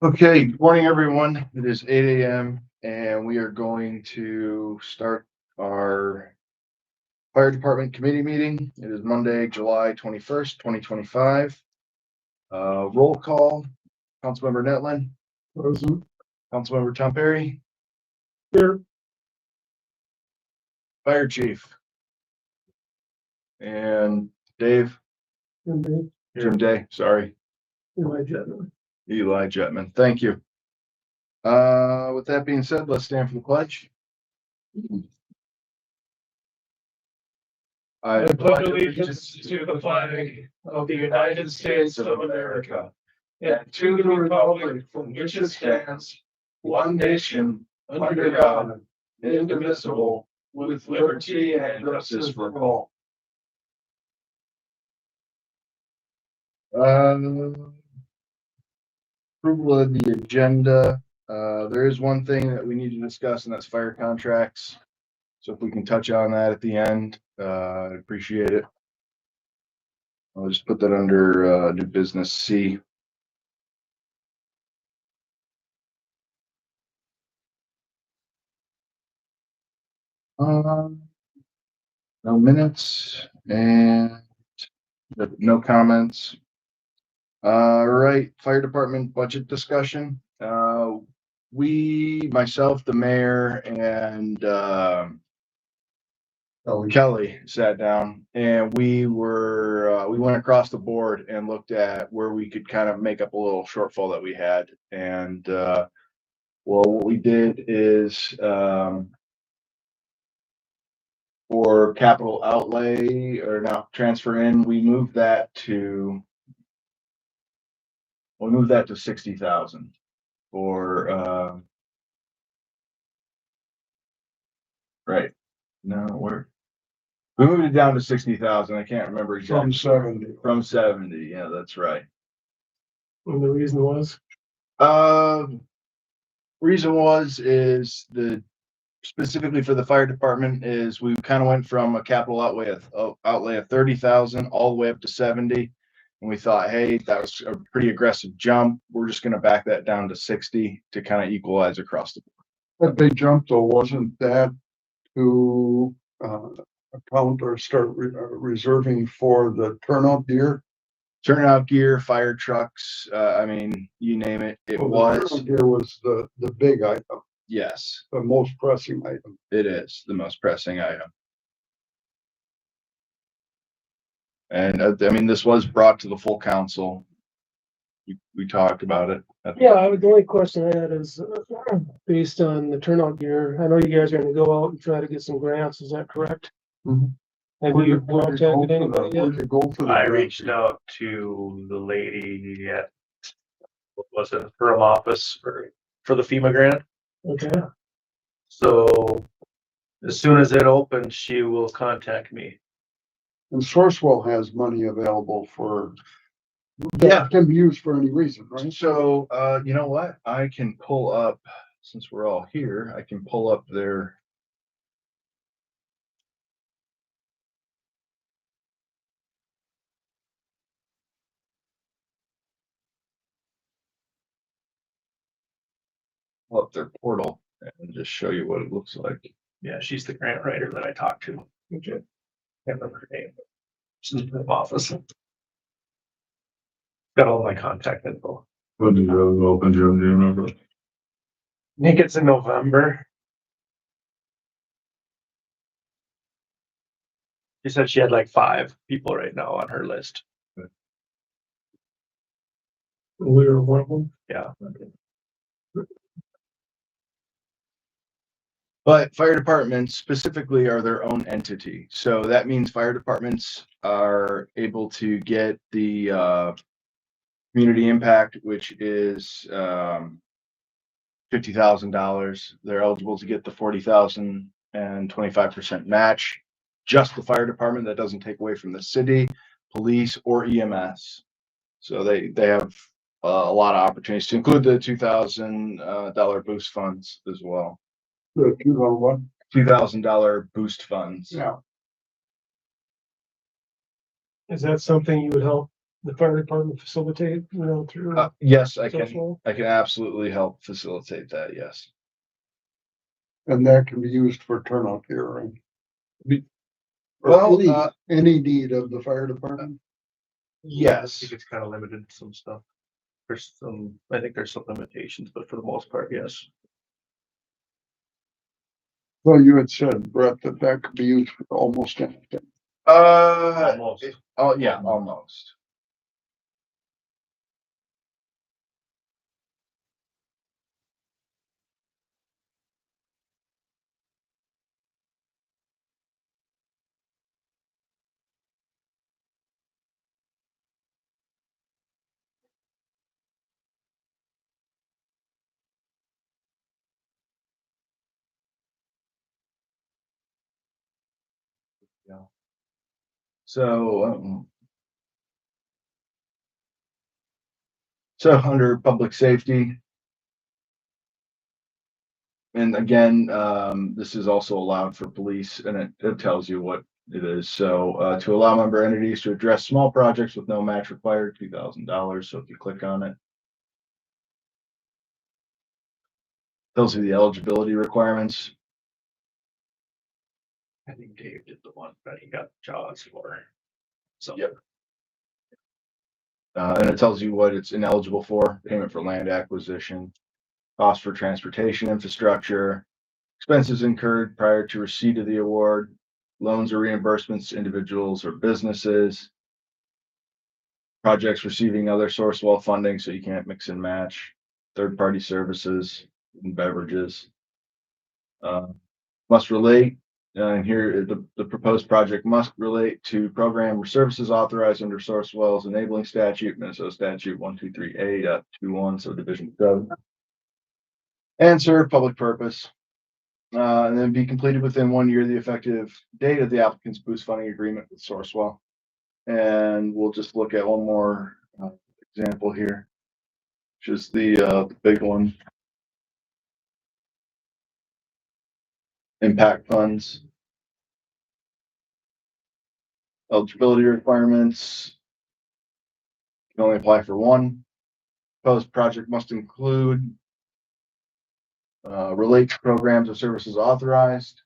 Okay, good morning, everyone. It is 8 a.m. and we are going to start our fire department committee meeting. It is Monday, July 21st, 2025. Roll call, Councilmember Netlin. Present. Councilmember Tom Perry. Here. Fire Chief. And Dave. Jim Day, sorry. Eli Jetman. Thank you. With that being said, let's stand for the pledge. I pledge allegiance to the flag of the United States of America and to the republic from which it stands, one nation, under God, indivisible, with liberty and justice for all. Approval of the agenda. There is one thing that we need to discuss, and that's fire contracts. So if we can touch on that at the end, I'd appreciate it. I'll just put that under new business C. No minutes and no comments. Right, fire department budget discussion. Myself, the mayor, and Kelly sat down and we went across the board and looked at where we could kind of make up a little shortfall that we had. And what we did is for capital outlay or now transfer in, we moved that to 60,000 for right. No, we moved it down to 60,000. I can't remember exactly. From 70. Yeah, that's right. And the reason was? Reason was specifically for the fire department is we kind of went from a capital outlay of 30,000 all the way up to 70. And we thought, hey, that was a pretty aggressive jump. We're just going to back that down to 60 to kind of equalize across the board. That big jump though, wasn't that to account or start reserving for the turnout gear? Turnout gear, fire trucks, I mean, you name it. The turnout gear was the big item. Yes. The most pressing item. It is the most pressing item. And I mean, this was brought to the full council. We talked about it. Yeah, the only question I had is based on the turnout gear. I know you guys are gonna go out and try to get some grants, is that correct? Mhm. Have you contacted anybody yet? I reached out to the lady at, what was it, her office for the FEMA grant. Okay, So as soon as it opens, she will contact me. And Sourcewell has money available for. Yeah. That can be used for any reason, right? So, you know what? I can pull up, since we're all here, I can pull up their. Pull up their portal and just show you what it looks like. Yeah, she's the grant writer that I talked to. Okay. Can't remember her name. She's in the office. Got all my contact info. When did it open, Jim? Do you remember? I think it's in November. She said she had like 5 people right now on her list. we were one of them. Yeah. But fire departments specifically are their own entity. So that means fire departments are able to get the community impact, which is $50,000. They're eligible to get the 40,000 and 25% match. Just the fire department. That doesn't take away from the city, police, or EMS. So they have a lot of opportunities to include the $2,000 boost funds as well. The $2,000 boost funds. Yeah. Is that something you would help the fire department facilitate, through? Yes, I social? can absolutely help facilitate that, yes. And that can be used for turnout gear, right? Well, Or any need of the fire department. I Yes, think it's kind of limited to some stuff. I think there's some limitations, but for the most part, yes. Well, you had said, Brett, that could be used for almost anything. Almost. Oh, yeah, almost. Yeah. So under public safety. And again, this is also allowed for police and it tells you what it is. So, to allow member entities to address small projects with no match required, $2,000. So if you click on it. Tells you the eligibility requirements. I think Dave did the one that he got JAWS for. So. Yep. And it tells you what it's ineligible for: payment for land acquisition, cost for transportation infrastructure, expenses incurred prior to receipt of the award, loans or reimbursements to individuals or businesses, projects receiving other source well funding, so you can't mix and match, third-party services and beverages. Must relate, and here the proposed project must relate to program or services authorized under source wells enabling statute, Minnesota statute 123A.21, so division 7. And serve public purpose. And then be completed within 1 year of the effective date of the applicant's boost funding agreement with Sourcewell. And we'll just look at one more example here, which is the big one. Impact funds. Eligibility requirements. Can only apply for one. Proposed project must include relate to programs or services authorized.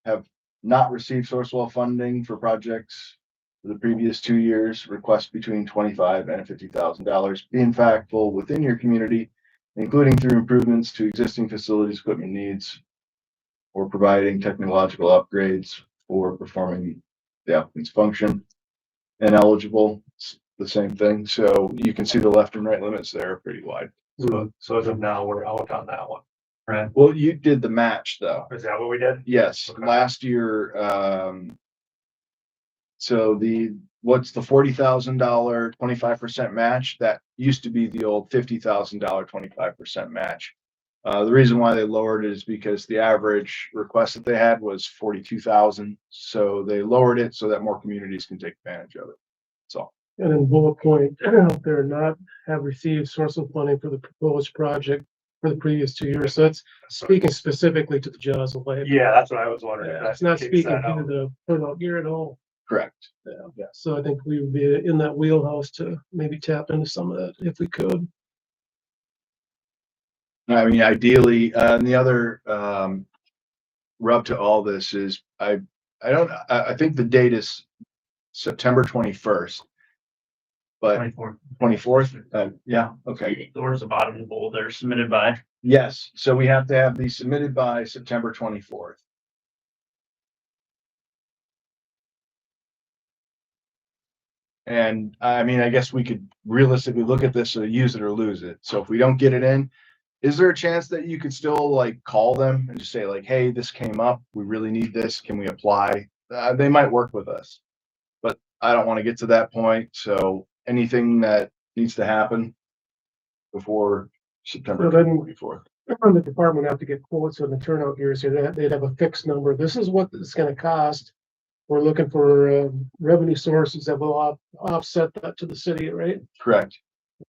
Have not received Sourcewell funding for projects for the previous 2 years. Request between $25,000 and $50,000. Be impactful within your community, including through improvements to existing facilities, equipment needs, or providing technological upgrades for performing the applicant's function. And eligible, it's the same thing. So you can see the left and right limits there are pretty wide. So as of now, we're out on that one. Right? Well, you did the match though. Is that what we did? Yes, Okay. last year, so what's the $40,000 25% match? That used to be the old $50,000 25% match. The reason why they lowered it is because the average request that they had was 42,000. So they lowered it so that more communities can take advantage of it. So. And then bullet point, they're not have received source of funding for the proposed project for the previous 2 years. So that's speaking specifically to the JAWS levy. Yeah, that's what I was wondering. Yeah. if that It's not takes speaking that to out. the turnout gear at all. Correct. Yeah, so I think we would be in that wheelhouse to maybe tap into some of that if we could. I mean, ideally, and the other rub to all this is I think the date is September 21st, but 24th. Yeah, okay. Towards the bottom of the bowl, they're submitted by. Yes, so we have to have these submitted by September 24th. And I mean, I guess we could realistically look at this, so use it or lose it. So if we don't get it in, is there a chance that you could still like call them and just say like, hey, this came up, we really need this, can we apply? They might work with us, but I don't want to get to that point. So anything that needs to happen before September So then- 24th. The department would have to get quotes on the turnout gear, so they'd have a fixed number. This is what it's gonna cost. We're looking for revenue sources that will offset that to the city, right? Correct.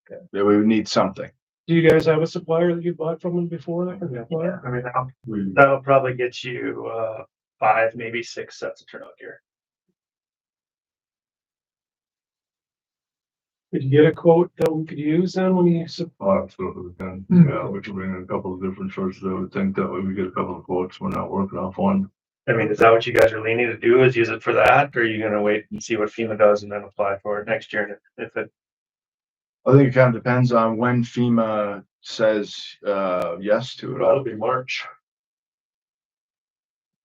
Okay. Yeah, we would need something. Do you guys have a supplier that you bought from them before? Yeah, I mean, that'll probably get you 5, maybe 6 sets of turnout gear. Could you get a quote that we could use then when you, Oh, absolutely, we can, yeah, we can bring in a couple of different sources, I would think that way we get a couple of quotes, we're not working off one. I mean, is that what you guys are leaning to do, is use it for that, or are you gonna wait and see what FEMA does and then apply for it next year? And if it, I think it kind of depends on when FEMA says, yes to it that'll all. be March.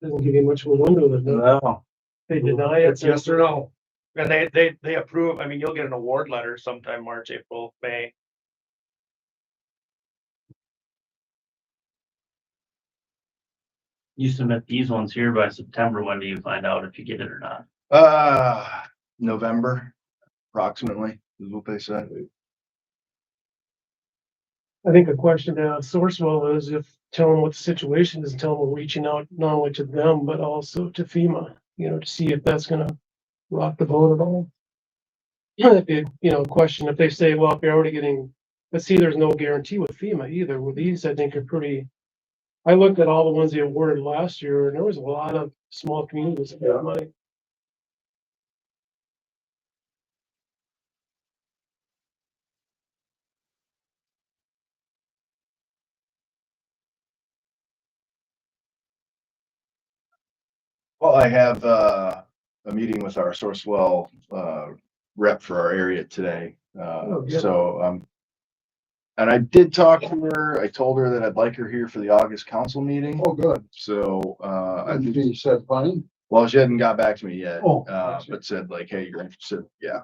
doesn't give you much of a window that No. they deny it? It's yes or no. And they approve, I mean, you'll get an award letter sometime March, April, May. You submit these ones here by September, when do you find out if you get it or not? November approximately is what they said. I think a question to ask Sourcewell is if, tell them what the situation is, and tell them we're reaching out not only to them, but also to FEMA, to see if that's gonna rock the boat at all. If it, question, if they say, well, if you're already getting, but see, there's no guarantee with FEMA either. With these, I think are pretty. I looked at all the ones they awarded last year, and there was a lot of small communities that got money. Well, I have, a meeting with our Sourcewell, rep for our area today. Oh, good. So, and I did talk to her. I told her that I'd like her here for the August council meeting. Oh, good. So, I And think, she said fine. well, she hadn't got back to me yet. Oh. But said like, hey, you're interested. Yeah.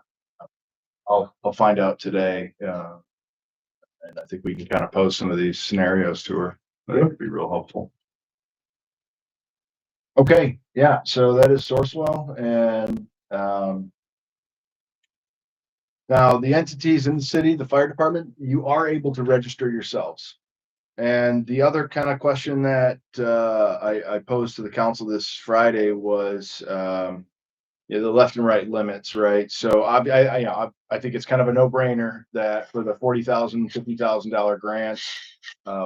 I'll find out today. And I think we can kind of pose some of these scenarios to her. That would be real helpful. Okay, yeah, so that is Sourcewell and, now the entities in the city, the fire department, you are able to register yourselves. And the other kind of question that, I posed to the council this Friday was, the left and right limits, right? So I think it's kind of a no-brainer that for the $40,000, $50,000 grants,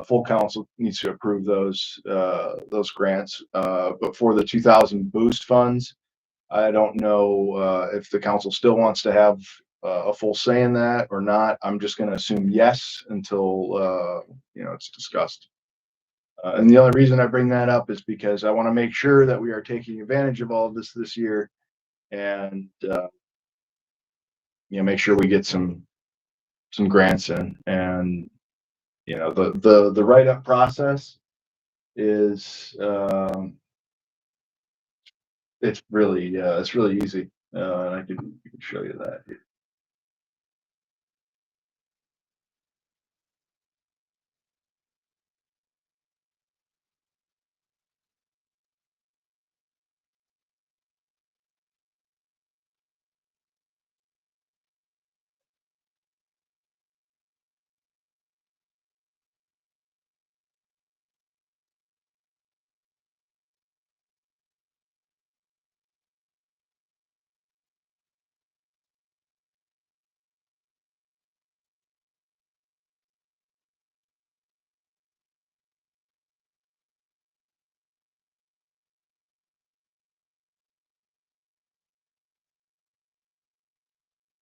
full council needs to approve those grants. But for the 2,000 boost funds, I don't know, if the council still wants to have, a full say in that or not. I'm just gonna assume yes until, it's discussed. And the other reason I bring that up is because I want to make sure that we are taking advantage of all of this year. And, make sure we get some grants in and, the write-up process is, it's really easy. And I can show you that.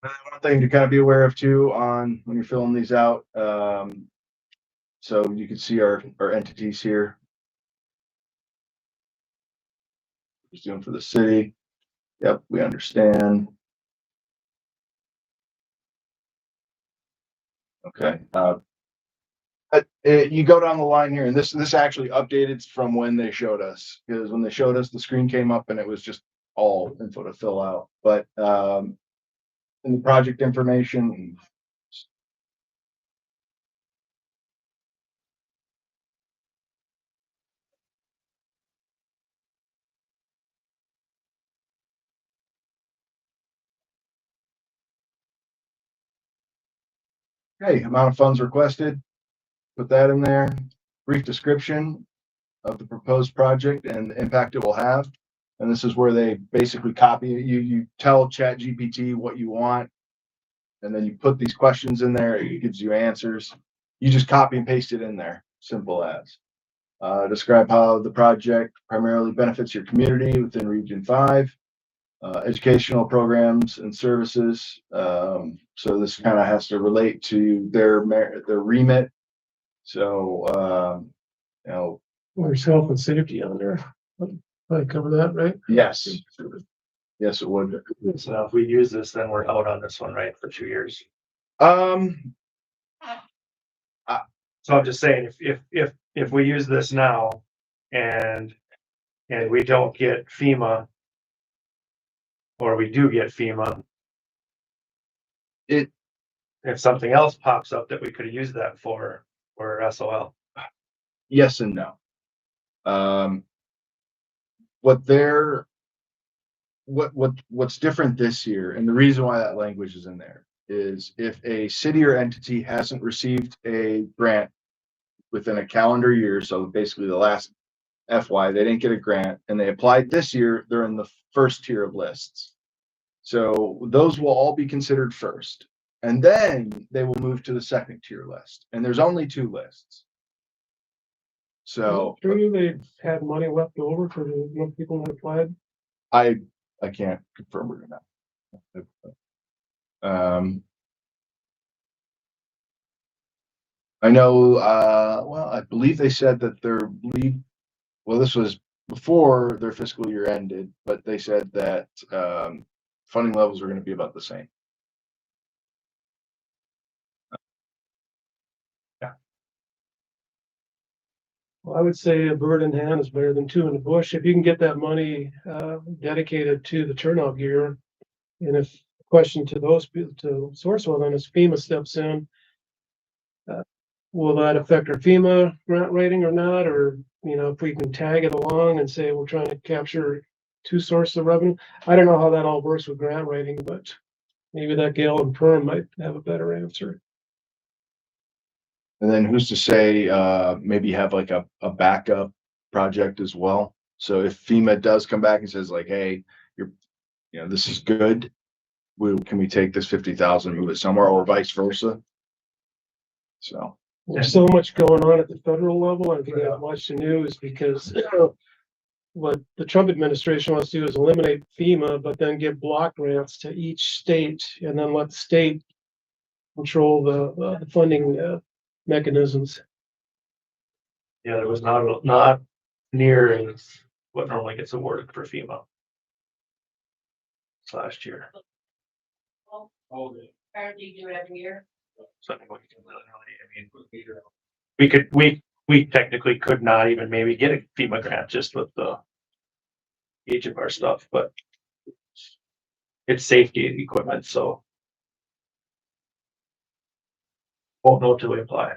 One thing to kind of be aware of too on when you're filling these out. So you can see our entities here. Just doing for the city. Yep, we understand. Okay. You go down the line here, and this actually updated from when they showed us, because when they showed us, the screen came up and it was just all info to fill out. But in the project information. Okay, amount of funds requested. Put that in there. Brief description of the proposed project and the impact it will have. And this is where they basically copy it. You tell ChatGPT what you want, and then you put these questions in there. It gives you answers. You just copy and paste it in there. Simple as. Describe how the project primarily benefits your community within Region 5. educational programs and services. So this kind of has to relate to their remit. So, you know, There's health and safety on there. I cover that, right? yes, yes, it would. So if we use this, then we're out on this one, right, for 2 years. Um, So I'm just saying, if we use this now and we don't get FEMA, or we do get FEMA, it, if something else pops up that we could use that for, we're SOL. yes and no. What's different this year, and the reason why that language is in there is if a city or entity hasn't received a grant within a calendar year, so basically the last FY, they didn't get a grant and they applied this year, they're in the first tier of lists. So those will all be considered first, and then they will move to the second tier list, and there's only 2 lists. So True, they had money left over for the people that applied. I can't confirm it or not. I know, well, I believe they said that their lead, well, this was before their fiscal year ended, but they said that, funding levels are gonna be about the same. Well, I would say a bird in hand is better than 2 in the bush. If you can get that money dedicated to the turnout gear. And if question to those people, to Sourcewell, then as FEMA steps in, will that affect our FEMA grant rating or not? Or, you know, if we can tag it along and say we're trying to capture 2 sources of revenue. I don't know how that all works with grant rating, but maybe that Gale and Perm might have a better answer. And then who's to say, maybe have like a backup project as well? So if FEMA does come back and says like, hey, this is good. Can we take this 50,000 and move it somewhere, or vice versa? So. There's so much going on at the federal level. I think I've watched the news because what the Trump administration wants to do is eliminate FEMA, but then give block grants to each state and then let the state control the funding mechanisms. Yeah, there was not near as what normally gets awarded for FEMA last year. Apparently you do it every year. So I think we technically could not even maybe get a FEMA grant just with the age of our stuff, but it's safety equipment, so won't know till we apply.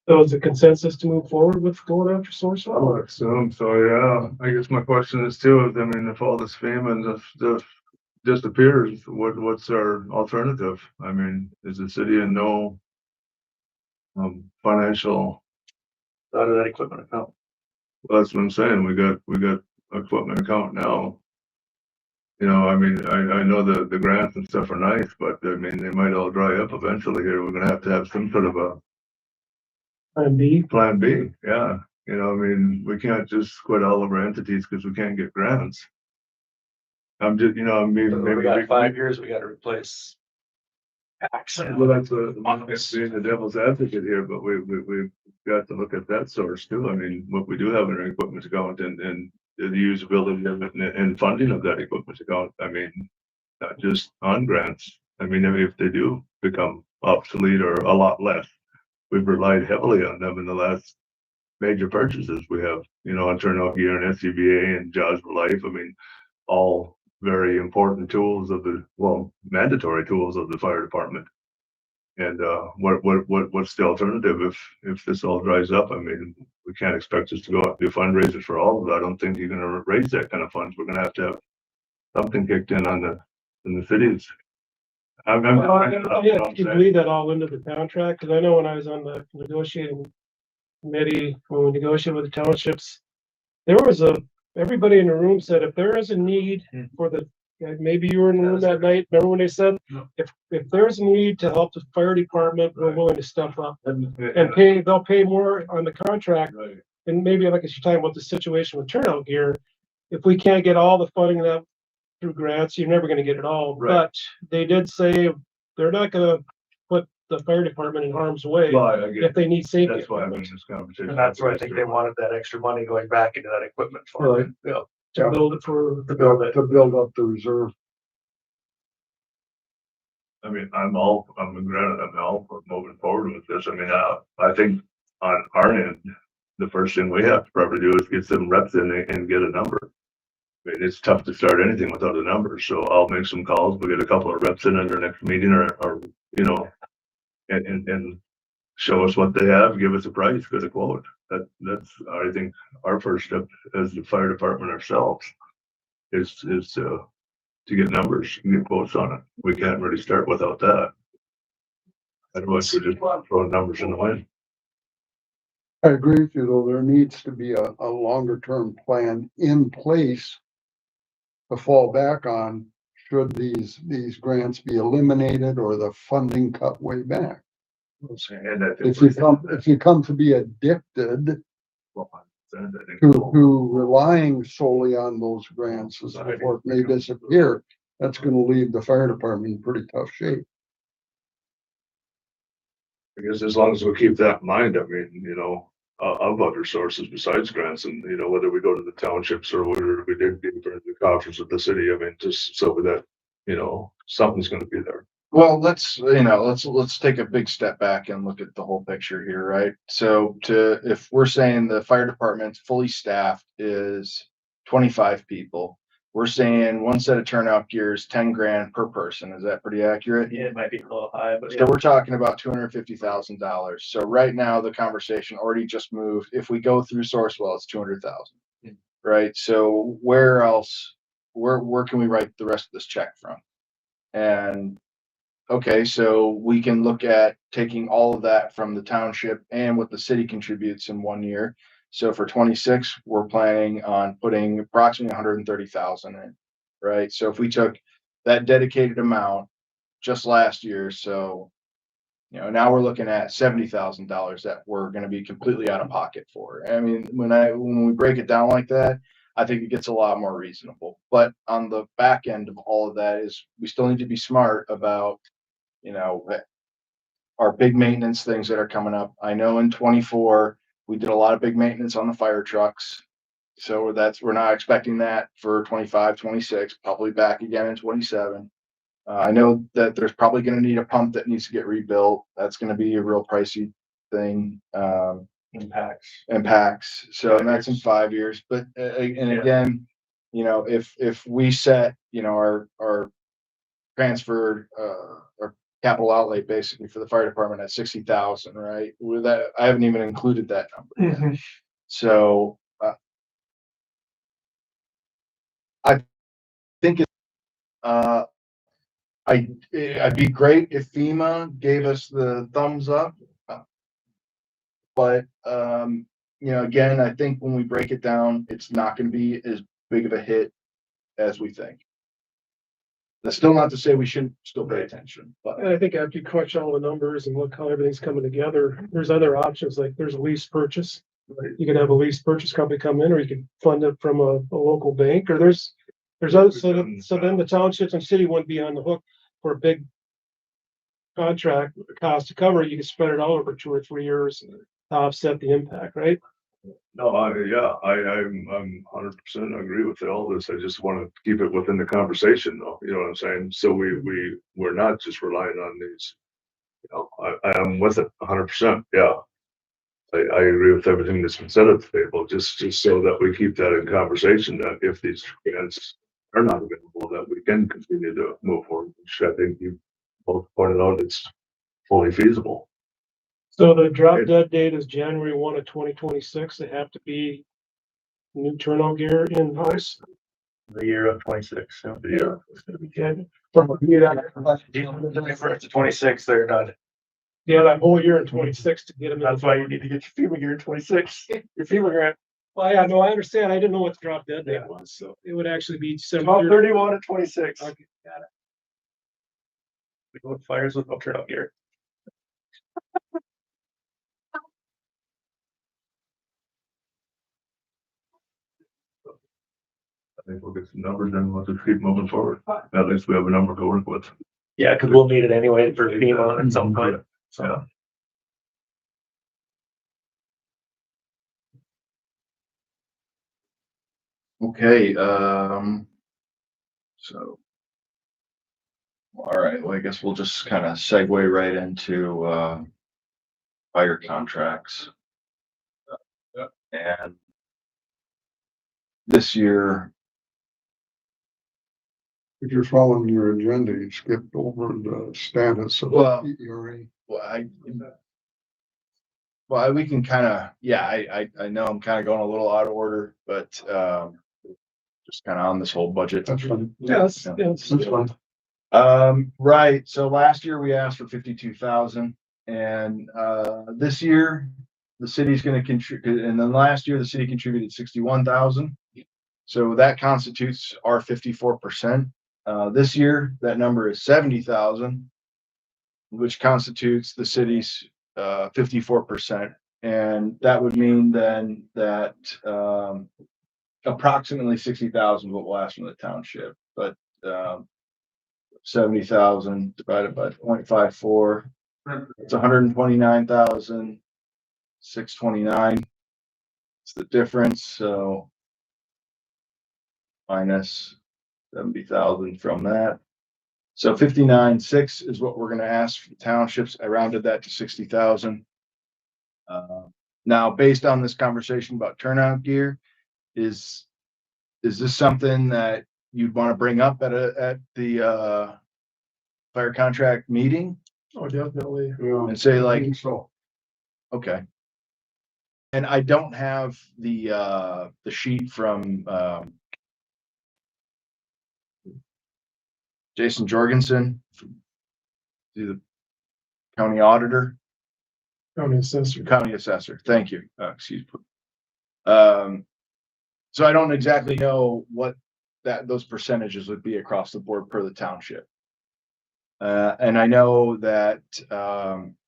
So is the consensus to move forward with going after I Sourcewell? would assume so, yeah. I guess my question is too, I mean, if all this FEMA and stuff disappears, what's our alternative? I mean, is the city in no financial? Out of that equipment account. Well, that's what I'm saying. We got equipment account now. You know, I mean, I know the grants and stuff are nice, but I mean, they might all dry up eventually here. We're gonna have some sort of a plan B. Yeah. You know, I mean, we can't just quit all of our entities because we can't get grants. I'm just, you know, maybe We got 5 years, we gotta replace. Well, that's being the devil's advocate here, but we've got to look at that source too. I mean, what we do have in our equipment account and the usability of it and funding of that equipment account. I mean, not just on grants. I mean, if they do become obsolete or a lot less, we've relied heavily on them in the last major purchases we have, you know, on turnout gear and SCBA and Jaws for Life. I mean, all very important tools of mandatory tools of the fire department. And what's the alternative if this all dries up? I mean, we can't expect us to go out and do fundraisers for all of it. I don't think you're gonna raise that kind of funds. We're gonna have to have something kicked in the cities. Yeah, you bleed that all into the contract, because I know when I was on the negotiating committee, when we negotiated with the townships, everybody in the room said if there is a need for maybe you were in the room that night, remember when they said, if there's a need to help the fire department, we're willing to step up and they'll pay more on the contract. Right. And maybe like as you're talking about the situation with turnout gear, if we can't get all the funding that through grants, you're never gonna get it all, Right. but they did say they're not gonna put the fire department in harm's way Well, I if get, they need safety. that's why I'm in this conversation. And that's why I think they wanted that extra money going back into that equipment Right. fund. Yeah. To build it for, To build it. To build up the reserve. I mean, I'm all for moving forward with this. I mean, I think on our end, the first thing we have to probably do is get some reps in and get a number. I mean, it's tough to start anything without a number, so I'll make some calls. We'll get a couple of reps in at our next meeting or, you know, and show us what they have, give us a price, get a quote. That's, I think, our first step as the fire department ourselves is to get numbers and get quotes on it. We can't really start without that. Otherwise, we're just throwing numbers in the wind. I agree with you, though, there needs to be a longer term plan in place to fall back on should these grants be eliminated or the funding cut way back. And I think If you come to be addicted I think to relying solely on those grants and so forth may disappear, that's gonna leave the fire department in pretty tough shape. I guess as long as we keep that in mind, I mean, you know, of other sources besides grants and, you know, whether we go to the townships or whether we dig deeper into the coffers of the city, I mean, just so that, you know, something's gonna be there. Well, let's take a big step back and look at the whole picture here, right? So if we're saying the fire department fully staffed is 25 people, we're saying one set of turnout gear is 10 grand per person. Is that pretty accurate? Yeah, it might be a little high, but So we're talking about $250,000. So right now, the conversation already just moved. If we go through Sourcewell, it's 200,000. Right? So where else, where can we write the rest of this check from? And okay, so we can look at taking all of that from the township and what the city contributes in 1 year. So for 26, we're planning on putting approximately 130,000 in, right? So if we took that dedicated amount just last year, so you know, now we're looking at $70,000 that we're gonna be completely out of pocket for. I mean, when we break it down like that, I think it gets a lot more reasonable. But on the back end of all of that is we still need to be smart about, you know, our big maintenance things that are coming up. I know in 24, we did a lot of big maintenance on the fire trucks. So we're not expecting that for 25, 26, probably back again in 27. I know that there's probably gonna need a pump that needs to get rebuilt. That's gonna be a real pricey thing, impacts. So, and that's in 5 years, but, and Yeah. again, you know, if we set, you know, our transfer, our capital outlay basically for the fire department at 60,000, right? With that, I haven't even included that number yet. So, I think it's, I'd be great if FEMA gave us the thumbs up. But, you know, again, I think when we break it down, it's not gonna be as big of a hit as we think. That's still not to say we shouldn't still pay attention, but and I think after you crunch all the numbers and look how everything's coming together, there's other options, like there's a lease purchase. You could have a lease purchase company come in, or you could fund it from a local bank, or there's other, so then the townships and city wouldn't be on the hook for a big contract cost to cover it. You could spread it out over 2 or 3 years to offset the impact, right? No, I'm 100% agree with all this. I just want to keep it within the conversation though, you know what I'm saying? So we're not just relying on these. You know, I am with it 100%, yeah. I agree with everything that's been said at the table, just so that we keep that in conversation, that if these grants are not available, that we can continue to move forward, which I think you both pointed out it's fully feasible. So the drop dead date is January 1 of 2026. They have to be new turnout gear in house. the year of 26. So. Yeah. It's gonna be good. From For 26, they're done. yeah, that whole year in 26 to get them. That's why you need to get your FEMA gear in 26. Your FEMA grant. Well, yeah, no, I understand. I didn't know what the drop dead date was, so it would actually be December 30. 31 and 26. Okay, got it. We go with fires with no turnout gear. think we'll get some numbers and we'll just keep moving forward. At least we have a number to work with. Yeah, cause we'll need it anyway for FEMA at some point, so. Yeah. Okay, so. All right, well, I guess we'll just kind of segue right into, fire contracts. And this year, If you're following your agenda, you skipped over the status of Well- the ERA. we can kind of, yeah, I know I'm kind of going a little out of order, but, just kind of on this whole budget. That's fine. Yes, Yeah. yes. That's fine. Right, so last year we asked for 52,000 and, this year the city's gonna contribute, and then last year the city contributed 61,000. So that constitutes our 54%. This year that number is 70,000, which constitutes the city's, 54%. And that would mean then that, approximately 60,000 will last from the township, but, 70,000 divided by 0.54, it's 129,629. It's the difference, so minus 70,000 from that. So 59,600 is what we're gonna ask for the townships. I rounded that to 60,000. Now, based on this conversation about turnout gear, is this something that you'd want to bring up at the fire contract meeting Oh, definitely. Yeah, and say I like, think so. okay. And I don't have the sheet from Jason Jorgensen, the county auditor, County assessor. county assessor. Thank you. Excuse me. So I don't exactly know what those percentages would be across the board per the township. And I know that,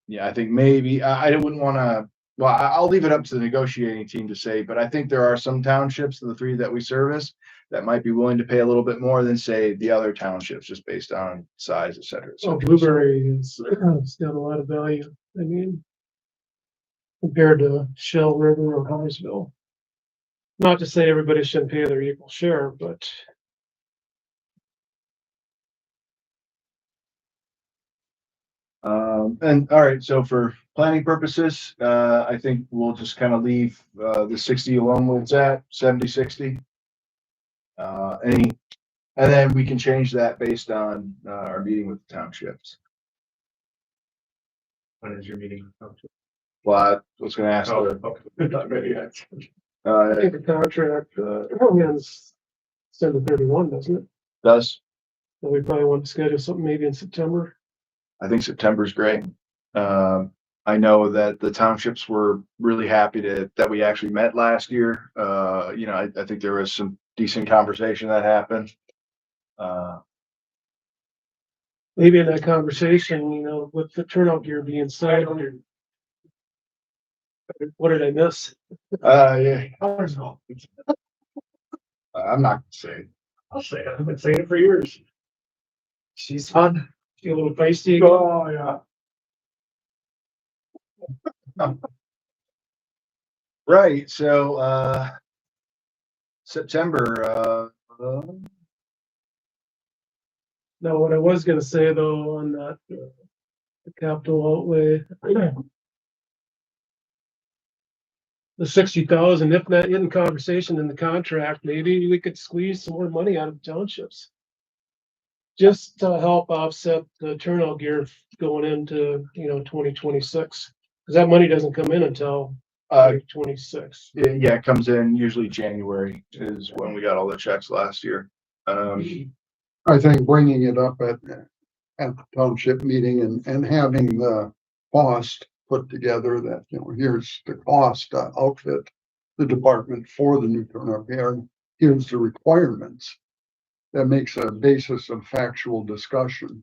yeah, I think maybe, I wouldn't wanna, well, I'll leave it up to the negotiating team to say, but I think there are some townships, the three that we service, that might be willing to pay a little bit more than, say, the other townships, just based on size, et cetera. et Oh, cetera. Blueberry is, it's got a lot of value. I mean, compared to Shell River or Huntersville. Not to say everybody shouldn't pay their equal share, but And all right, so for planning purposes, I think we'll just kind of leave, the 60 alone where it's at, 70, 60. And then we can change that based on, our meeting with the townships. When is your meeting? Well, I was gonna ask, Oh, the, okay. Not ready yet. I think the contract, ends December 31, doesn't it? does, So we probably want to schedule something maybe in September. I think September's great. I know that the townships were really happy that we actually met last year. I think there was some decent conversation that happened. Maybe in that conversation, with the turnout gear being signed. What did I miss? Yeah. I'm not gonna say. I'll say it. I've been saying it for years. She's fun. She a little feisty. Oh, yeah. Right, so, September, No, what I was gonna say though, on that, the capital outlay. The 60,000, if not in conversation in the contract, maybe we could squeeze some more money out of the townships. Just to help offset the turnout gear going into, 2026, cause that money doesn't come in until 2026. yeah, it comes in usually January is when we got all the checks last year. I think bringing it up at the township meeting and having the cost put together that, here's the cost to outfit the department for the new turnout gear. Here's the requirements. That makes a basis of factual discussion.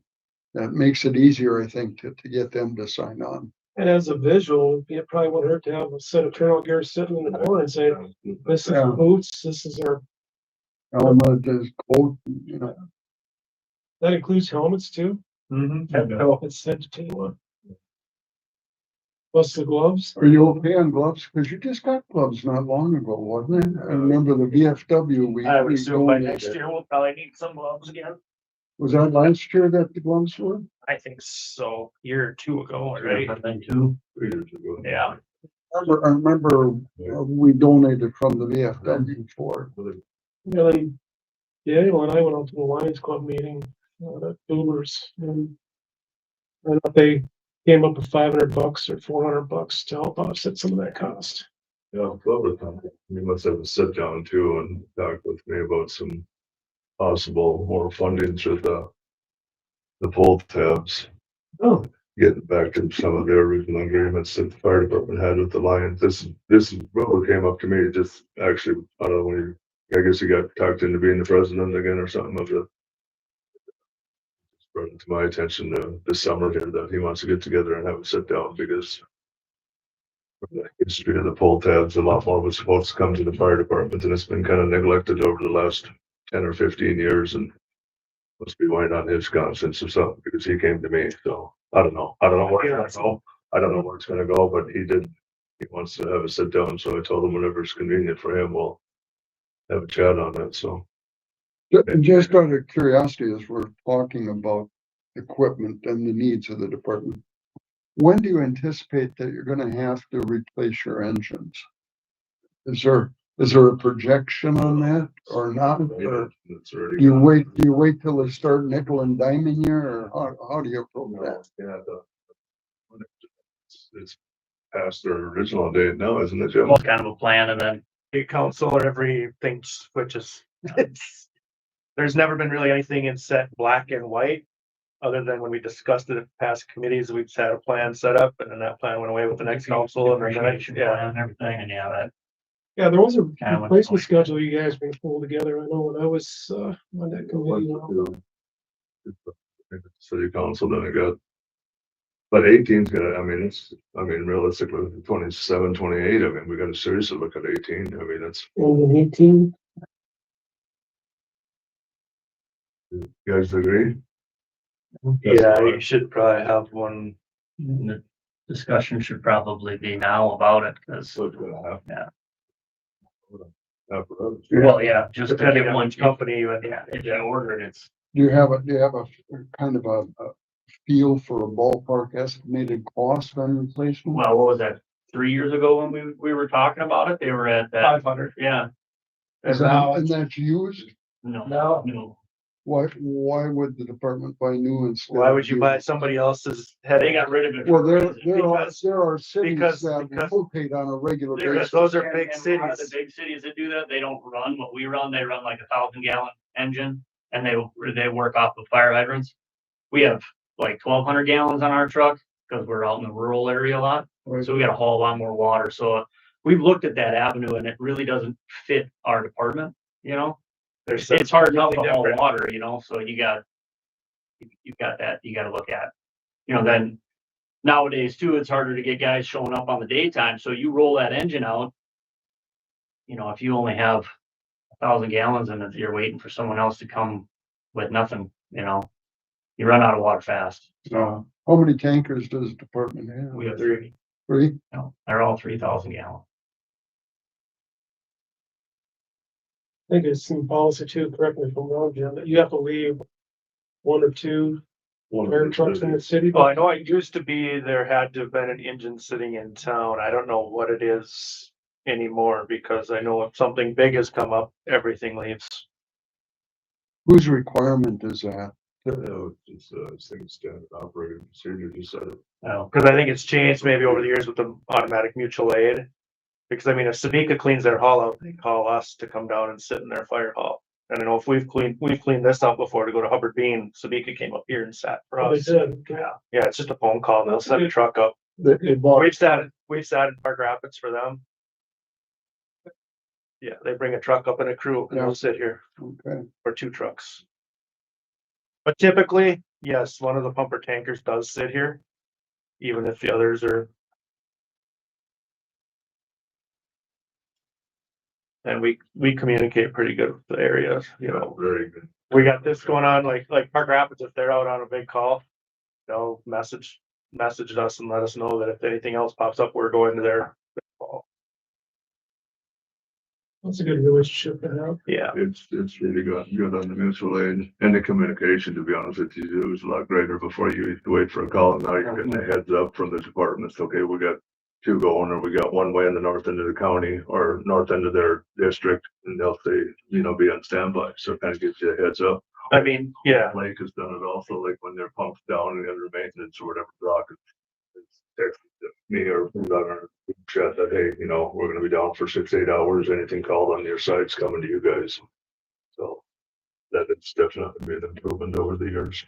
That makes it easier, I think, to get them to sign on. And as a visual, it probably wouldn't hurt to have a set of turnout gear sitting in the corner and say, this is our boots, this is our helmet, his coat, you know. That includes helmets too? Mm-hmm. It's said to take one. Plus the gloves? Are you okay on gloves? Cause you just got gloves not long ago, wasn't it? I remember the VFW we. I would we assume by donated. next year we'll probably need some gloves again. Was that last year that the gloves were? I think so, year or two ago, right? I think too. 3 years ago. Yeah. I remember we donated from the VFW for it. Yeah, then Daniel and I went out to the Lions Club meeting, at Boomers, and I thought they came up with $500 or $400 to help offset some of that cost. Yeah, Glover company, we must have a sit down too and talk with me about some possible more funding through the poll tabs. Oh, Getting back to some of their original agreements that the fire department had with the Lions. This is Glover came up to me just actually, I don't know, when I guess he got talked into being the president again or something of the. Brought it to my attention this summer here that he wants to get together and have a sit down because. The history of the poll tabs, a lot more was supposed to come to the fire department and it's been kind of neglected over the last 10 or 15 years and. Must be weighing on his conscience or something because he came to me, so I don't know where it's gonna go. I don't know where it's gonna go, but he wants to have a sit down, so I told him whenever it's convenient for him, we'll. Have a chat on that, so. Just out of curiosity, as we're talking about equipment and the needs of the department. When do you anticipate that you're gonna have to replace your engines? Is there a projection on that or not? Or It's already. do you wait till they start nickel and diming you or how do you approach that? Yeah, it's past their original date now, isn't it, Jim? Well, kind of a plan and then The council or everything switches. It's, there's never been really anything in set black and white. Other than when we discussed it at past committees, we've had a plan set up and then that plan went away with the next council and then, depreciation yeah. plan and everything, and yeah, that. yeah, there was a Kind of replacement what's schedule you guys been pulled together. I know when I was, on that committee. City council, then it got. But 18's gonna, realistically, 27, 28, we gotta seriously look at 18, that's, And 18, you guys agree? Yeah, you should probably have one. The discussion should probably be now about it, because, So it's gonna happen. Yeah. Apparatus. well, yeah, just to Depending get on one which company you, Yeah, if you order it, it's, Do you have a kind of a feel for a ballpark estimated cost on replacement? well, what was that, 3 years ago when we were talking about it, they were at that, 500. yeah, Is now that, and that's used? no, No. no. Why would the department buy new instead? Why of would you used? buy somebody else's They headache? got rid of it. Well, for a there reason, are because cities because- that rotate on a regular there basis. is- those are and- big and a lot of cities. The big cities that do that, they don't run what we run, they run like 1,000-gallon engine, and they work off of fire hydrants. We have like 1,200 gallons on our truck, because we're out in the rural area a lot, so we gotta haul a lot more water, so we've looked at that avenue, and it really doesn't fit our department, you know? There's It's hard enough to haul different. water, you know, so you got that, you gotta look at. You know, then nowadays too, it's harder to get guys showing up on the daytime, so you roll that engine out. You know, if you only have 1,000 gallons and if you're waiting for someone else to come with nothing, you know, you run out of water fast. How many tankers does the department have? We have 3, Three? you know, they're all 3,000 gallon. I think it's in policy too, correct me if I'm wrong, Jim, that you have to leave 1 or 2 fire trucks in the city. Well, I know it used to be there had to have been an engine sitting in town. I don't know what it is anymore because I know if something big has come up, everything leaves. Whose requirement is that? It's standard operating procedure, you said it. Cause I think it's changed maybe over the years with the automatic mutual aid. Because I mean, if Sabika cleans their hall out, they call us to come down and sit in their fire hall. And I know if we've cleaned this out before to go to Hubbard Bean, Sabika came up here and sat for Oh, they us. did. Yeah, it's just a phone call and they'll send a truck up. They bought, We've sat in Park Rapids for them. Yeah, they bring a truck up and a crew and Yeah. they'll sit here, okay. or 2 trucks. But typically, yes, one of the pumper tankers does sit here, even if the others are. And we communicate pretty good with the area, you know. Very good. We got this going on, like Park Rapids, if they're out on a big call, they'll message us and let us know that if anything else pops up, we're going to their call. That's a good relationship to have. Yeah, It's really good on the mutual aid and the communication, to be honest with you. It was a lot greater before you used to wait for a call. And now you're getting a heads up from the departments. Okay, we got two going, or we got one way in the north end of the county or north end of their district, and they'll say, you know, be on standby. So it kind of gives you a heads up. I mean, yeah, Lake has done it also, like when their pump's down and under maintenance or whatever, Brock it's texted me or put on our chat that, hey, you know, we're gonna be down for 6-8 hours. Anything called on your side's coming to you guys. So that it's definitely been an improvement over the years.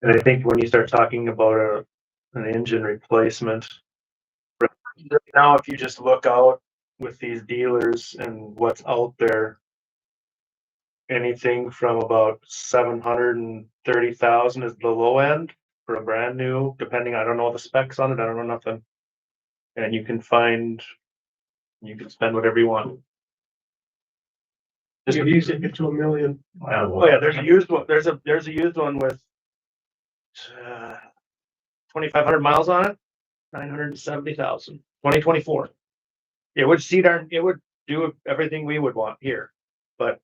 and I think when you start talking about an engine replacement. Right now, if you just look out with these dealers and what's out there. Anything from about 730,000 is the low end for a brand new, depending, I don't know the specs on it, I don't know nothing. And you can spend whatever you want. You could easily get to $1 million. Oh yeah, there's a used one, there's a used one with 2,500 miles on it, 970,000, 2024. It would it would do everything we would want here, but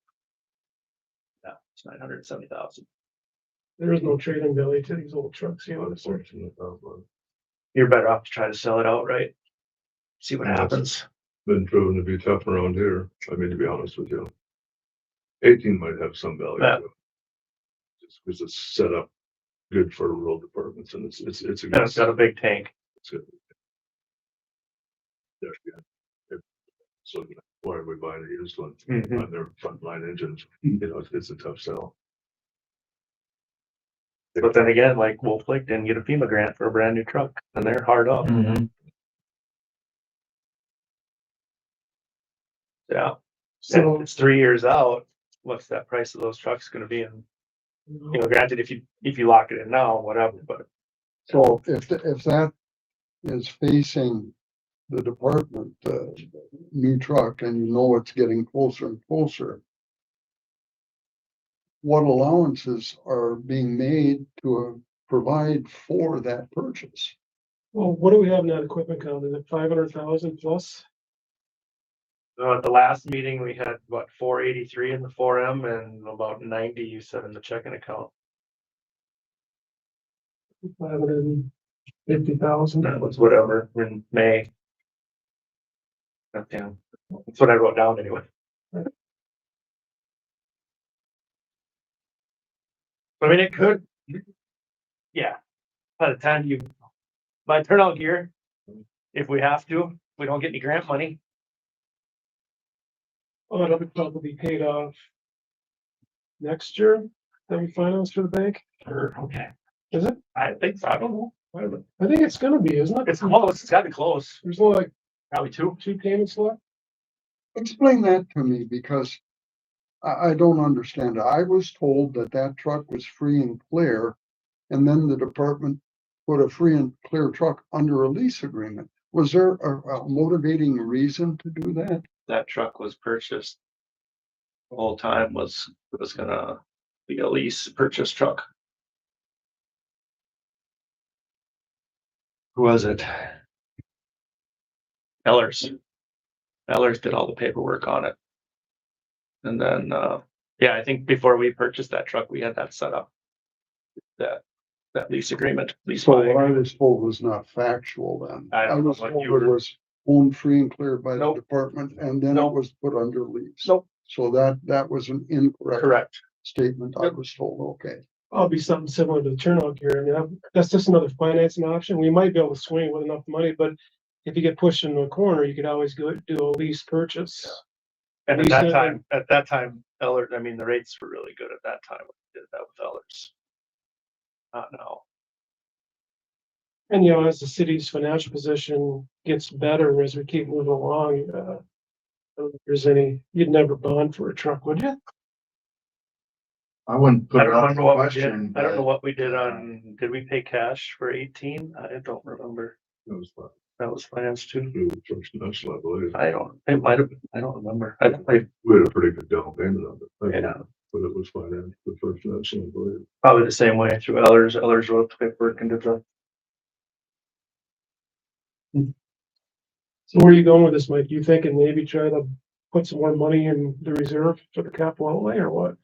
no, it's 970,000. There is no trading value to these old trucks, you know, so Unfortunately, You're better off to try to sell it outright. See what Yes. happens. been proven to be tough around here. I mean, to be honest with you. 18 might have some value. Yeah. to it. Just because it's set up good for rural departments and it's a And good. it's got a big tank. It's good. Yeah, yeah. So why are we buying a used one? Mhm. On their frontline engines, you know, it's a tough sell. But then again, like Wolf Lake didn't get a FEMA grant for a brand new truck and they're hard up. Yeah. So- And it's 3 years out. What's that price of those trucks gonna be? And, you know, granted, if you lock it in now, whatever, but So if that is facing the department, new truck, and you know it's getting closer and closer, what allowances are being made to provide for that purchase? Well, what do we have in that equipment count? Is it 500,000 plus? at the last meeting, we had what, 483 in the 4M and about 90 you said in the checking account. 550,000. That was whatever in May. Yeah, that's what I wrote down anyway. I mean, it could. Yeah, by the time you buy turnout gear, if we have to, we don't get any grant money. Oh, that'll be probably paid off next year that we finance for the bank. Or, okay, Is it? I think so. I don't know. I think it's gonna be, isn't it? It's close. It's gotta be close. There's only like Probably two. 2 payments left. Explain that to me, because I don't understand. I was told that truck was free and clear, and then the department put a free and clear truck under a lease agreement. Was there a motivating reason to do that? That truck was purchased. The whole time was gonna be a lease purchase truck. Who was it? Ellers did all the paperwork on it. And then, yeah, I think before we purchased that truck, we had that set up. That lease agreement, lease So buying. what I was told was not factual then. I don't know was what told you it were- was owned free and clear by the Nope. department, and then it Nope. was put under lease. Nope. So that was an incorrect Correct. statement, I Yep. was told, okay. I'll be something similar to the turnout gear. I mean, that's just another financing option. We might be able to swing with enough money, but if you get pushed into a corner, you could always go do a lease purchase. And You said at that time, Ellers, I mean, the rates were really good at that time. when we did that with Ellers. Not now. And you know, as the city's financial position gets better as we keep moving along, I don't think there's you'd never bond for a truck, would you? I wouldn't put I it don't out remember to what we question. did. I don't know but what we did on, did we pay cash for 18? I don't remember. It was fun. That was financed too. First National, I believe. It might have, I don't remember. I definitely, We had a pretty good down payment on it. yeah, But it was financed with First National, I believe. probably the same way through Ellers. Ellers wrote the paperwork and did the, So where are you going with this, Mike? You thinking maybe try to put some more money in the reserve for the capital outlay or what?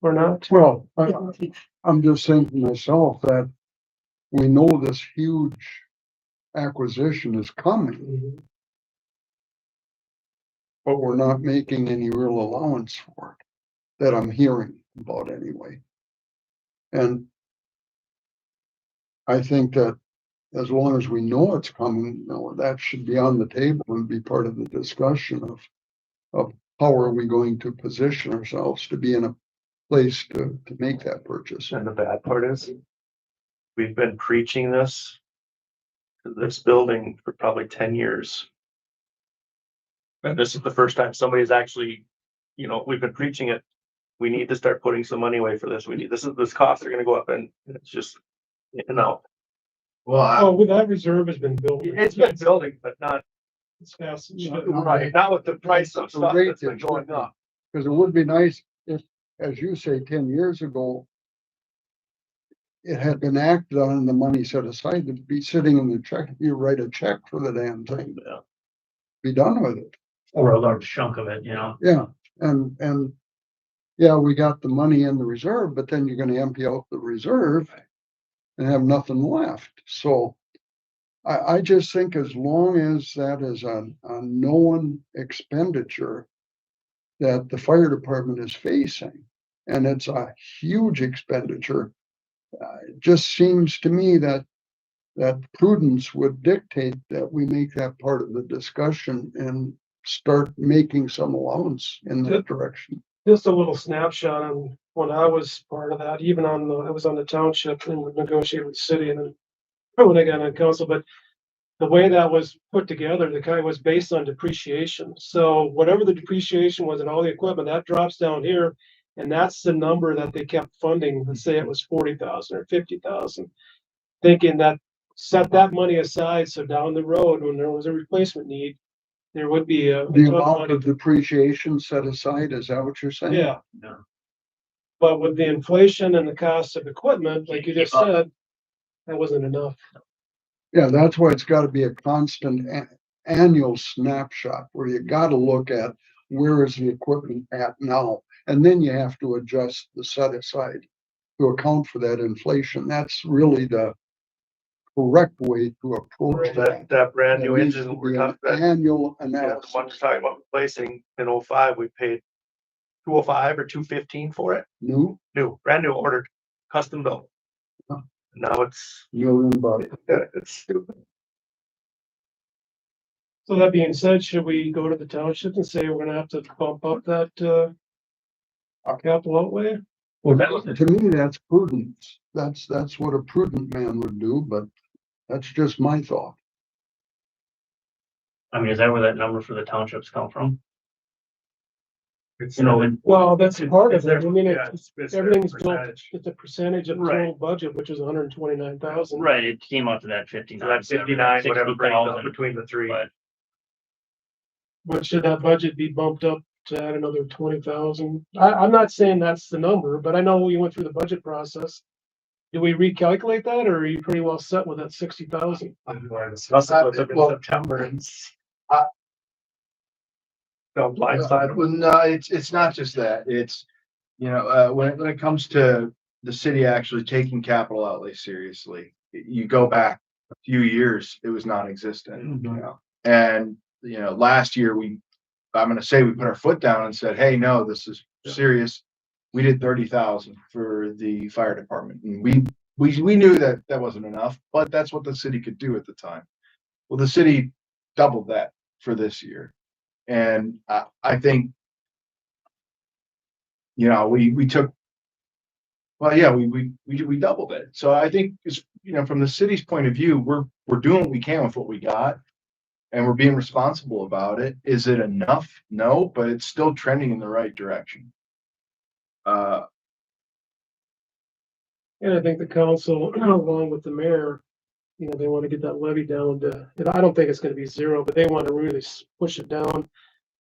Or not? Well, I'm just thinking to myself that we know this huge acquisition is coming, Mhm. but we're not making any real allowance for it that I'm hearing about anyway. And I think that as long as we know it's coming, you know, that should be on the table and be part of the discussion of how are we going to position ourselves to be in a place to make that purchase. and the bad part is we've been preaching this building for probably 10 years. And this is the first time somebody's actually, we've been preaching it. We need to start putting some money away for this. This costs are gonna go up and it's just, Well, Oh, well, that reserve has been built. it's been building, but not, It's fast. right, not with the price of The stuff rate that's been is going up. Because it would be nice if, as you say, 10 years ago, it had been acted on and the money set aside to be sitting in the check, you write a check for the damn thing, Yeah. be done with it. Or a large chunk of it, you know? Yeah, and yeah, we got the money in the reserve, but then you're gonna empty out the reserve and have nothing left. So I just think as long as that is a known expenditure that the fire department is facing, and it's a huge expenditure, it just seems to me that prudence would dictate that we make that part of the discussion and start making some allowance in that direction. Just a little snapshot on when I was part of that, even I was on the township and would negotiate with the city and then when I got on council, but the way that was put together, the kind was based on depreciation. So whatever the depreciation was in all the equipment, that drops down here. And that's the number that they kept funding. Let's say it was 40,000 or 50,000. Thinking that set that money aside, so down the road, when there was a replacement need, there would be a The ton of amount money. of depreciation set aside, is that what you're saying? Yeah. Yeah. But with the inflation and the cost of equipment, like you just said, that wasn't enough. Yeah, that's why it's gotta be a constant annual snapshot where you gotta look at where is the equipment at now? And then you have to adjust the set aside to account for that inflation. That's really the correct way to approach that. That brand new There needs to engine, we're be an talking, that, Annual yeah, the one we're analysis, talking about replacing in 05, we paid 205 or 215 for it. new, Brand new, ordered, custom built. Huh. Now it's, $1 million. it's stupid. So that being said, should we go to the township and say we're gonna have to bump up that, capital outlay? Well, that was To me, that's prudence. That's what a prudent man would do, but that's just my thought. I mean, is that where that number for the townships come from? It's, You know, and Well, that's part of it. I mean, yeah, it's, it's their everything's built, percentage. it's a percentage of the Right. total budget, which is 129,000. right, it came out to that So 59. that's 59, whatever brings up 60,000, between the three. But But should that budget be bumped up to add another 20,000? I'm not saying that's the number, but I know we went through the budget process. Do we recalculate that or are you pretty well set with that 60,000? I'm going to discuss it with them in Well, September and. I- Don't blindside Well, no, it's not just that. It's, when it comes to the city actually taking capital outlay seriously, you go back a few years, it was non-existent, And, last year I'm gonna say we put our foot down and said, hey, no, this is serious. We did 30,000 for the fire department and we knew that that wasn't enough, but that's what the city could do at the time. Well, the city doubled that for this year. And I think, we took, well, yeah, we doubled it. So I think it's, from the city's point of view, we're doing what we can with what we got. And we're being responsible about it. Is it enough? No, but it's still trending in the right direction. And I think the council, along with the mayor, you know, they want to get that levy down to, and I don't think it's gonna be zero, but they want to really push it down,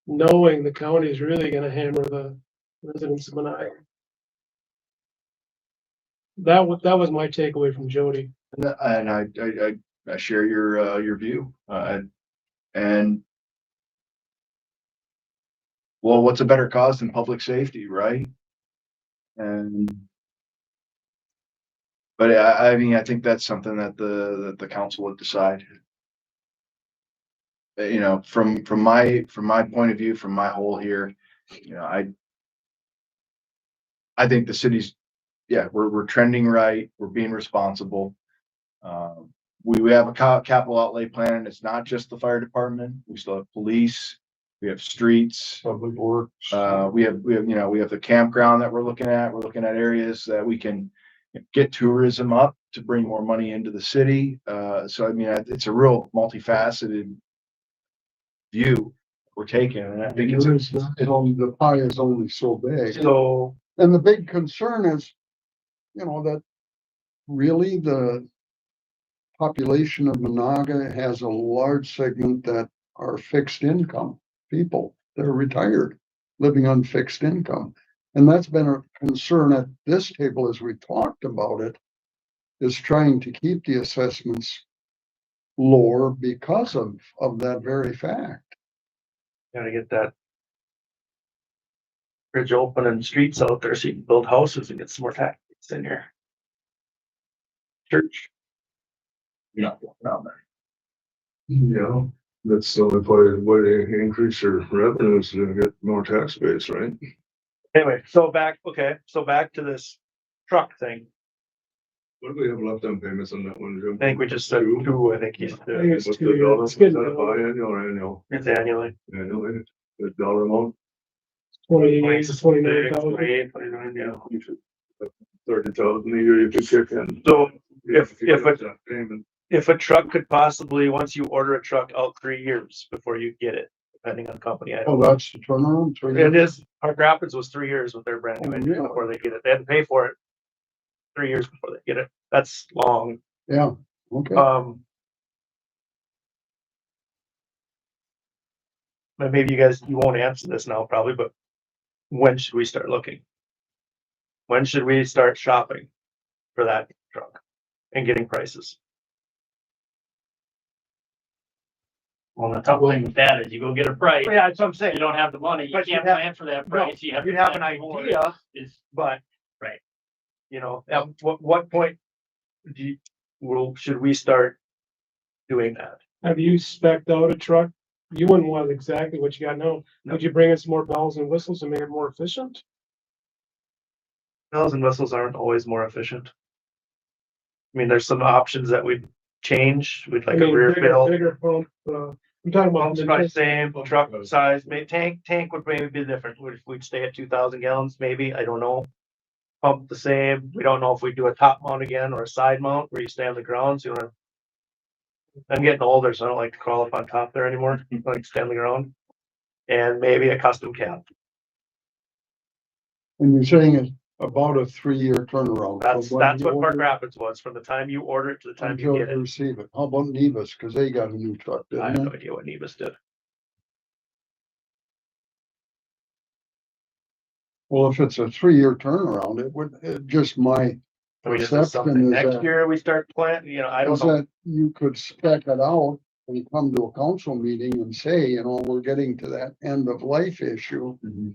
knowing the county is really gonna hammer the residents of Monaga. That was my takeaway from Jody. And I share your view, and well, what's a better cause than public safety, right? And but I mean, I think that's something that the council would decide. You know, from my point of view, from my hole here, you know, I think the city's, yeah, we're trending right. We're being responsible. We have a capital outlay plan, and it's not just the fire department. We still have police. We have streets. Public works. We have, you know, we have the campground that we're looking at. We're looking at areas that we can get tourism up to bring more money into the city. So I mean, it's a real multifaceted view we're taking, and I think it's The pie is only so big. So, And the big concern is, you know, that really the population of Monaga has a large segment that are fixed income people. They're retired, living on fixed income. And that's been a concern at this table as we talked about it, is trying to keep the assessments lower because of that very fact. gotta get that bridge open and streets out there so you can build houses and get some more tax in here. Church. not around there. Yeah, that's the only way to increase your revenues to get more tax base, right? Anyway, so back to this truck thing. What do we have left on payments on that one, Jim? I think we just said two, I think he's, I think it's What's 2 the years. dollar? It's Is good. that biannual or annual? it's annually. Annually, the dollar amount, 28 to 29,000. 29, yeah. 30,000 a year you could kick in. So if You get a that payment. if a truck could possibly, once you order a truck out 3 years before you get it, depending on company. I Oh, don't know. that's the turnaround. It is, Park Rapids was 3 years with their brand new Oh, engine really? before they get it. They had to pay for it 3 years before they get it. That's long. Yeah, okay. But maybe you won't answer this now probably, but when should we start looking? When should we start shopping for that truck and getting prices? Well, the tough thing with that is you go get a price, Yeah, that's what I'm you saying. don't have the money, you But you can't have- plan for that No, price, you have. you'd to have an plan for it. idea, Is, but. Right. You know, at what point should we start doing that? Have you spec'd out a truck? You wouldn't want exactly what you got now. No. Would you bring in some more bells and whistles and make it more efficient? Bells and whistles aren't always more efficient. I mean, there's some options that we'd change, we'd like a rear fill. Bigger pump, I'm talking about. Pumps probably same, truck size, tank would maybe be different, we'd stay at 2,000 gallons, maybe, I don't know. Pump the same, we don't know if we do a top mount again or a side mount where you stay on the ground, so you don't have. I'm getting older, so I don't like to crawl up on top there anymore, I like to stay on the ground. And maybe a custom cab, And you're saying it's about a 3-year turnaround. that's From when what you Park order Rapids was, from the time you order it to the time you until get you it. receive it. How about Nevis? Cause they got a new truck, I have didn't no they? idea what Nevis did. Well, if it's a 3-year turnaround, just my I mean, is this perception something is next that- year we start planting, I don't is know. that you could spec it out and come to a council meeting and say, you know, we're getting to that end of life issue. Mhm.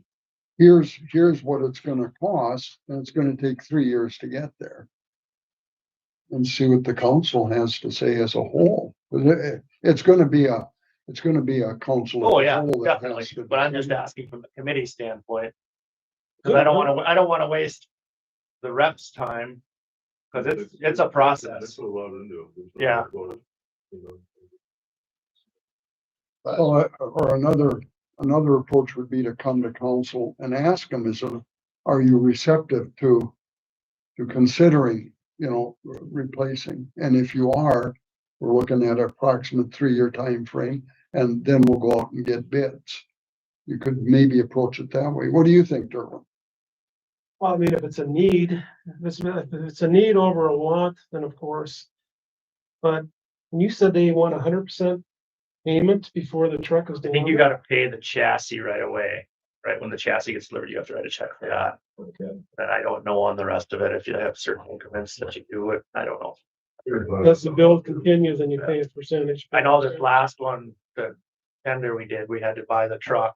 Here's what it's gonna cost, and it's gonna take 3 years to get there. And see what the council has to say as a whole. It's gonna be a council. as Oh, a yeah, whole that definitely, has to- but I'm just asking from the committee standpoint. Cause I don't wanna waste the reps' time, cause it's a process. That's a lot into it. Yeah. Well, or another approach would be to come to council and ask them, are you receptive to considering, you know, replacing? And if you are, we're looking at approximate 3-year time frame, and then we'll go out and get bids. You could maybe approach it that way. What do you think, Derwin? Well, I mean, if it's a need, if it's a need over a want, then of course. but when you said they want 100% payment before the truck is I think you delivered. gotta pay the chassis right away, right? When the chassis gets delivered, you have to write a check for that. Okay. And I don't know on the rest of it, if you have certain increments that you do it, I don't know. As the bill continues, then you pay a percentage. I know this last one, the tender we did, we had to buy the truck.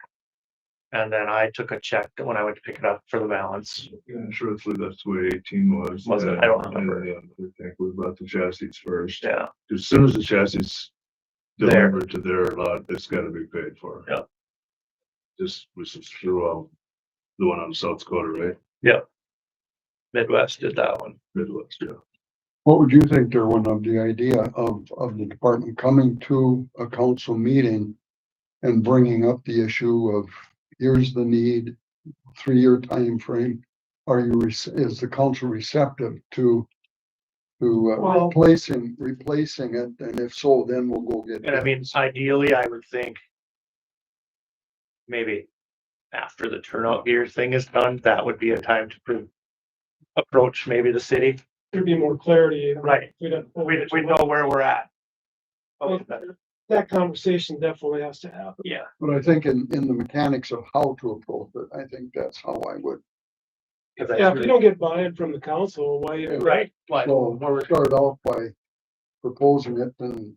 And then I took a check when I went to pick it up for the balance. Yeah, truthfully, that's the way 18 was. Was it? I don't remember. Yeah, I think we bought the chassis first. Yeah, As soon as the chassis There. delivered to their lot, it's gotta be paid for. Yeah. Just, was just through, the one on South Dakota, right? Midwest did that one. Midwest, yeah. What would you think, Derwin, of the idea of the department coming to a council meeting and bringing up the issue of, here's the need, 3-year time frame? Are you, is the council receptive to Well- replacing it? And if so, then we'll go get. And I mean, bids. ideally, I would think maybe after the turnout gear thing is done, that would be a time to approach maybe the city. There'd be more clarity. Right. We know where we're at. Well, that conversation definitely has to happen. Yeah, But I think in the mechanics of how to approach it, I think that's how I would. Yeah, if you don't get buy-in from the council, why even? right, but So start out by proposing it, and,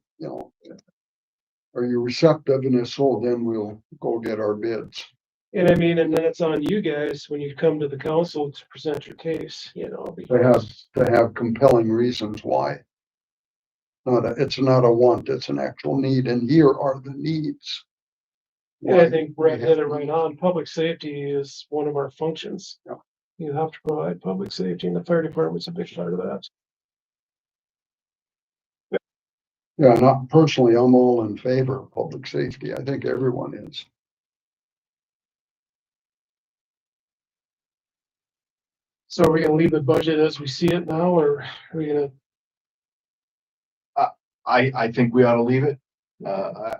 are you receptive? And if so, then we'll go get our bids. And I mean, and then it's on you guys when you come to the council to present your case, To have compelling reasons why. It's not a want, it's an actual need, and here are the needs. And I think Brett hit it right on. Public safety is one of our functions. Yeah. You have to provide public safety, and the fire department's a big part of that. Yeah, not personally, I'm all in favor of public safety. I think everyone is. So are we gonna leave the budget as we see it now, or are we gonna? I think we ought to leave it. I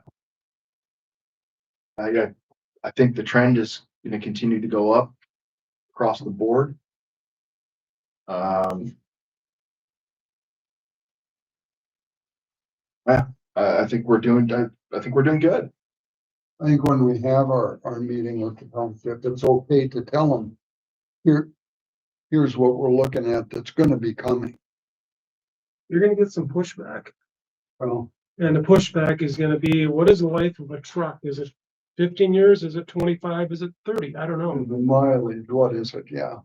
think the trend is gonna continue to go up across the board. Yeah, I think we're doing good. I think when we have our meeting with the township, it's okay to tell them, here's what we're looking at that's gonna be coming. You're gonna get some pushback, Well, and the pushback is gonna be, what is the life of a truck? Is it 15 years? Is it 25? Is it 30? I don't know. the mileage, what is it? Yeah.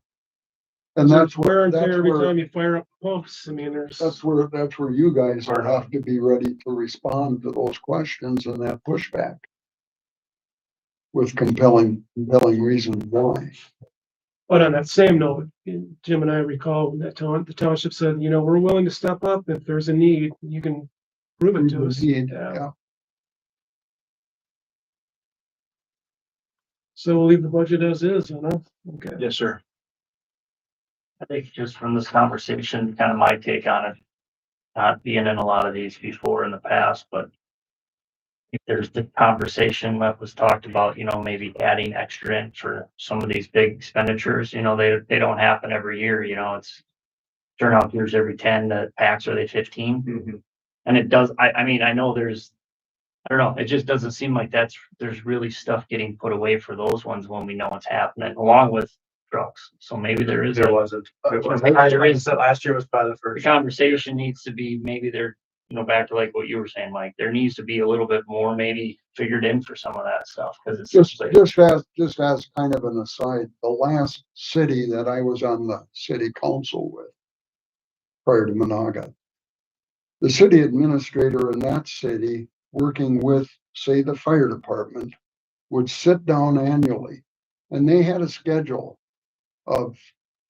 And that's Wear where, and tear that's every where, time you fire up pumps. I mean, that's where you guys will have to be ready to respond to those questions and that pushback. With compelling reasons why. But on that same note, Jim and I recall that the township said, we're willing to step up if there's a need, you can prove it to us. Yeah. So we'll leave the budget as is, Okay. Yes, sir. I think just from this conversation, kind of my take on it, not being in a lot of these before in the past, but if there's the conversation that was talked about, maybe adding extra in for some of these big expenditures, they don't happen every year, it's turnout gears every 10, the packs are they 15? And it does, I mean, I know I don't know, it just doesn't seem like there's really stuff getting put away for those ones when we know what's happening, along with trucks. So maybe there is. there wasn't. It was, last year was probably the The first. conversation needs to be, maybe there, back to like what you were saying, Mike, there needs to be a little bit more maybe figured in for some of that stuff, because it's Just like, as kind of an aside, the last city that I was on the city council with, prior to Monaga, the city administrator in that city, working with, say, the fire department, would sit down annually, and they had a schedule of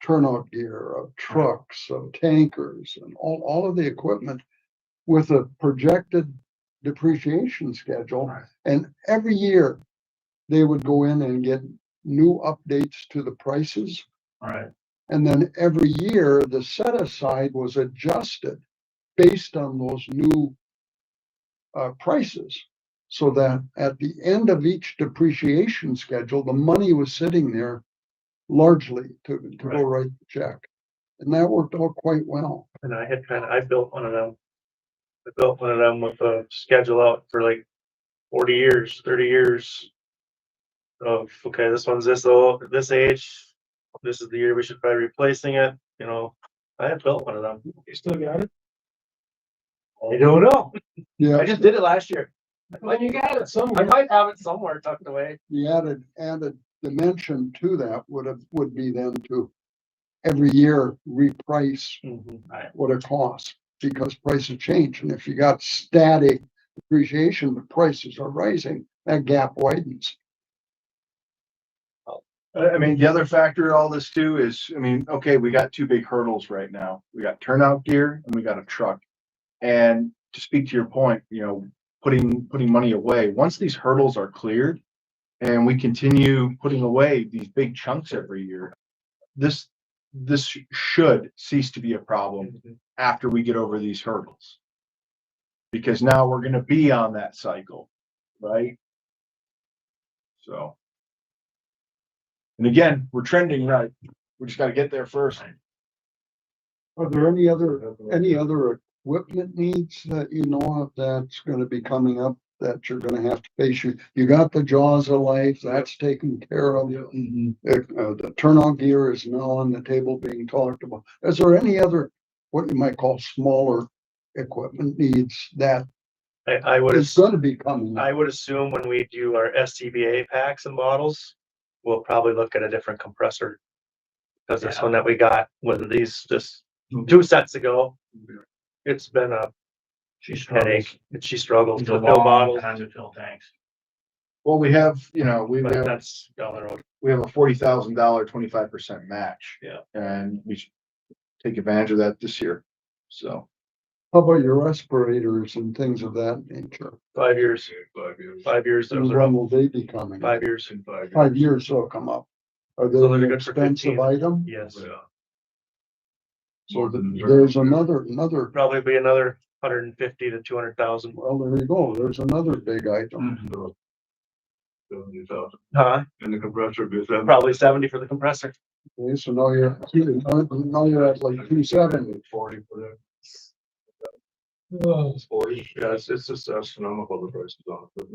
turnout gear, of trucks, of tankers, and all of the equipment with a projected depreciation schedule. And every year they would go in and get new updates to the prices. right, And then every year the set aside was adjusted based on those new prices. So that at the end of each depreciation schedule, the money was sitting there largely to go write the check. And that worked out quite well. And I built one of them I built one of them with a schedule out for like 40 years, 30 years. Of, okay, this one's this old, this age, this is the year we should probably replacing it, you know. I have built one of them. You still got it? I don't know. I Yeah, just did it last year. Well, you got it I somewhere. might have it somewhere tucked away. the added dimension to that would be then to every year reprice what it costs, because prices change, and if you got static depreciation, but prices are rising, that gap widens. I mean, the other factor in all this too is, I mean, okay, we got two big hurdles right now. We got turnout gear and we got a truck. And to speak to your point, you know, putting money away, once these hurdles are cleared and we continue putting away these big chunks every year, this should cease to be a problem after we get over these hurdles. Because now we're gonna be on that cycle, right? So. And again, we're trending right. We just gotta get there first. Are there any other equipment needs that you know of that's gonna be coming up that you're gonna have to face? You got the jaws of life, that's taken care of. The turnout gear is now on the table being talked about. Is there any other, what you might call smaller equipment needs that I would, is gonna be coming up? I would assume when we do our SCBA packs and bottles, we'll probably look at a different compressor. Cause this one that we got with these just 2 sets ago, it's been a headache, and she struggles It's to a fill long bottles, time to fill tanks. Well, we have, you know, but that's down the road. we have a $40,000, 25% match. Yeah. And we should take advantage of that this year. So. How about your respirators and things of that nature? 5 years, 5 years, that was When around will they be coming? 5 years. 5 years they'll come up. Are they So they're an good for expensive 15. item? Yes, So there's another, probably be another 150 to 200,000. well, there you go. There's another big item. 70,000. Huh? And the compressor would be 70. Probably 70 for the compressor. Okay, so now you're at like 270. 40 for that. Oh, 40. Yeah, it's just astronomical, the prices on it.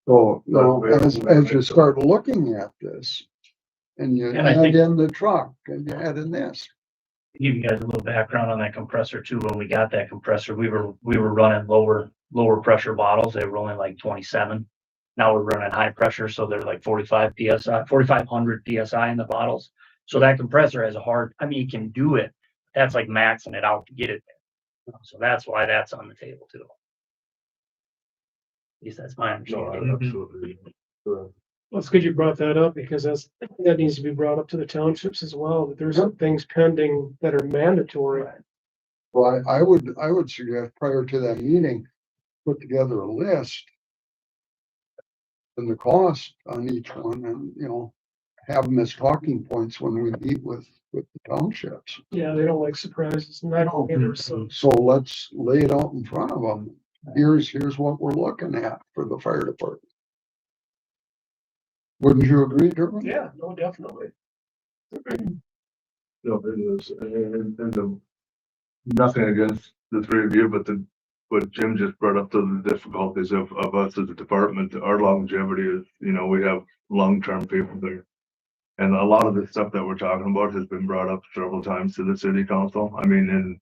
So, no, as you start looking at this and you And I add think- in the truck and you add in this. Give you guys a little background on that compressor too. When we got that compressor, we were running lower pressure bottles. They were only like 27. Now we're running high pressure, so they're like 45 PSI, 4,500 PSI in the bottles. So that compressor has I mean, you can do it. That's like maxing it out to get it there. So that's why that's on the table too. At least that's my No, understanding. absolutely. well, it's good you brought that up because that needs to be brought up to the townships as well, that there's some things pending that are mandatory. Well, I would suggest prior to that meeting, put together a list and the cost on each one and, you know, have them as talking points when we meet with the townships. Yeah, they don't like surprises and I don't either, so. So let's lay it out in front of them. Here's what we're looking at for the fire department. Wouldn't you agree, Derwin? Yeah, no, definitely. No, it is, and nothing against the three of you, but what Jim just brought up to the difficulties of us as a department, our longevity is, you know, we have long-term people there. And a lot of the stuff that we're talking about has been brought up several times to the city council. I mean, in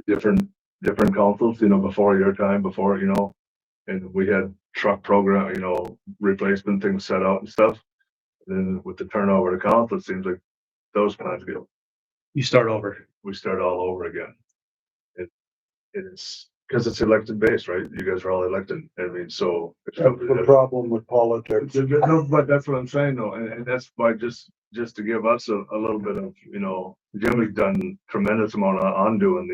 different councils, you know, before your time, before, you know, and we had truck program, you know, replacement things set out and stuff. Then with the turnover to council, it seems like those plans go, You start over. we start all over again. It is, because it's elected based, right? You guys are all elected. I mean, so. That's the problem with politics. No, but that's what I'm saying though, and that's why just to give us a little bit of, you know, Jim has done tremendous amount on doing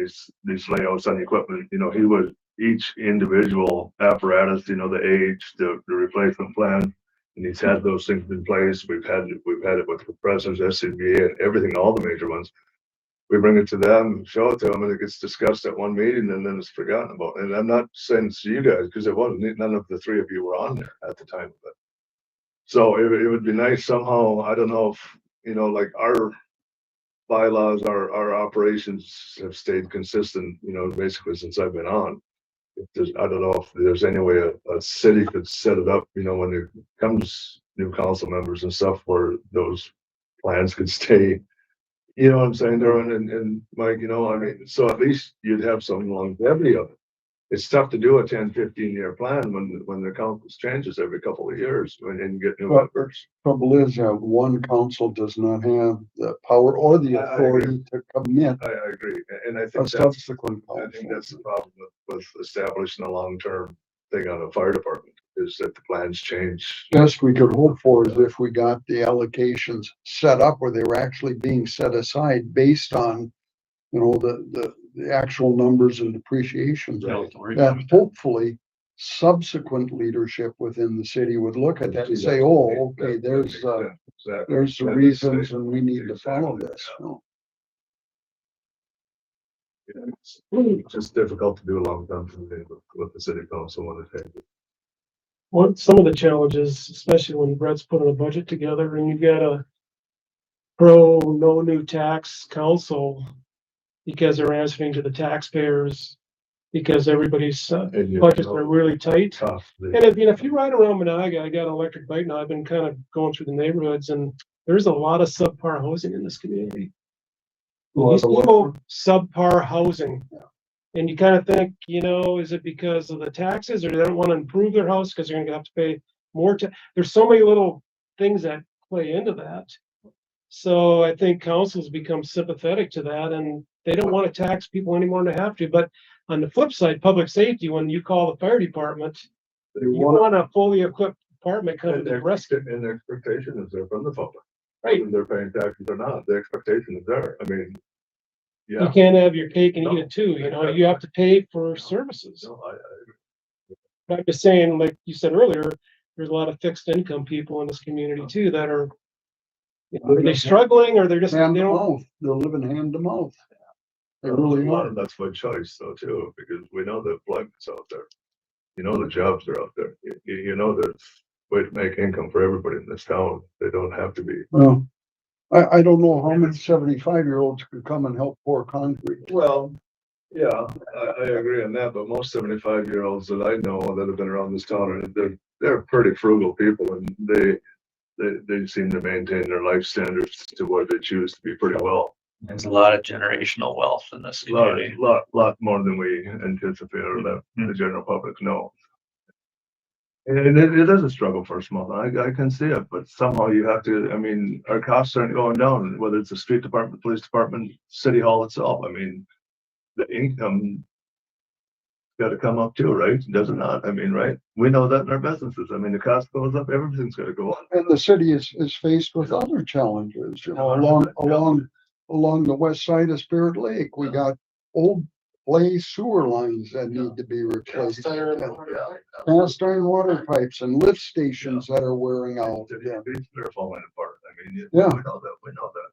these layouts on equipment. You know, he would, each individual apparatus, you know, the age, the replacement plan, and he's had those things in place. We've had it with compressors, SCBA, and everything, all the major ones. We bring it to them, show it to them, and it gets discussed at one meeting, and then it's forgotten about. And I'm not saying it's you guys, because it wasn't, none of the three of you were on there at the time of it. So it would be nice somehow, I don't know if, you know, like our bylaws, our operations have stayed consistent, you know, basically since I've been on. If there's, I don't know if there's any way a city could set it up, you know, when it comes new council members and stuff where those plans could stay. You know what I'm saying, Darwin and Mike, you know, I mean, so at least you'd have some longevity of it. It's tough to do a 10-15 year plan when the council changes every couple of years and you get new Well, members. Trouble is, one council does not have the power or the I authority to commit I agree, and I a think that's, subsequent I think that's council. the problem with establishing a long-term thing on a fire department, is that the plans change. Best we could hope for is if we got the allocations set up where they were actually being set aside based on, you know, the actual numbers and depreciations. That hopefully subsequent leadership within the city would look at that and say, oh, okay, there's the reasons and we need to follow this. No. It's just difficult to do a long-term thing with the city council when it takes. Some of the challenges, especially when Brett's putting a budget together and you've got a no new tax council because they're answering to the taxpayers, because everybody's budgets are really tight. Tough. And if you ride around Monaga, I got an electric bike now, I've been kind of going through the neighborhoods and there's a lot of subpar housing in this community. These people, subpar housing. And you kind of think, you know, is it because of the taxes or they don't want to improve their house because they're going to have to pay more? There's so many little things that play into that. So I think councils become sympathetic to that and they don't want to tax people anymore than they have to. But on the flip side, public safety, when you call the fire department, you want a fully equipped department coming to the rescue. And the expectation is there from the public. Right. Whether they're paying taxes or not, the expectation is there. I mean, You can't have your cake and eat it too, you know, you have to pay for services. No, I'm just saying, like you said earlier, there's a lot of fixed income people in this community too that are, you know, are they struggling or they're just, Hand they to don't, mouth, they're living hand to mouth. They A really lot are. of that's by choice though too, because we know that employment's out there. You know, the jobs are out there. You know, there's a way to make income for everybody in this town. They don't have to be. Well, I don't know how many 75-year-olds could come and help pour concrete. Well, yeah, I agree on that, but most 75-year-olds that I know that have been around this town, they're pretty frugal people and they seem to maintain their life standards to what they choose to be pretty well. There's a lot of generational wealth in this community. Lot more than we anticipate or that the general public know. And it is a struggle for a small town. I can see it, but somehow you have to, I mean, our costs aren't going down, whether it's the street department, police department, city hall itself. I mean, the income got to come up too, right? Does it not? I mean, right? We know that in our businesses. I mean, the cost goes up, everything's got to go up. And the city is faced with other challenges, you know, along the west side of Spirit Lake. We got old clay sewer lines that need to be replaced. Cast iron water pipes and lift stations that are wearing out. They're falling apart. I mean, Yeah. we know that.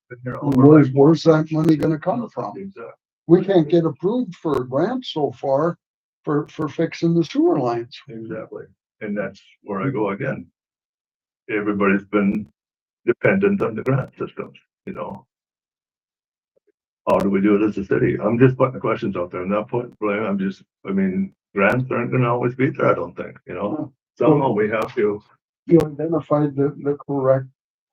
Been here all our life. Where's that money gonna come from? Exactly. We can't get approved for a grant so far for fixing the sewer lines. Exactly. And that's where I go again. Everybody's been dependent on the grant systems, you know. How do we do it as a city? I'm just putting the questions out there. I'm not putting blame. I mean, grants aren't gonna always be there, I don't think, you know. Somehow we have to. You identified the correct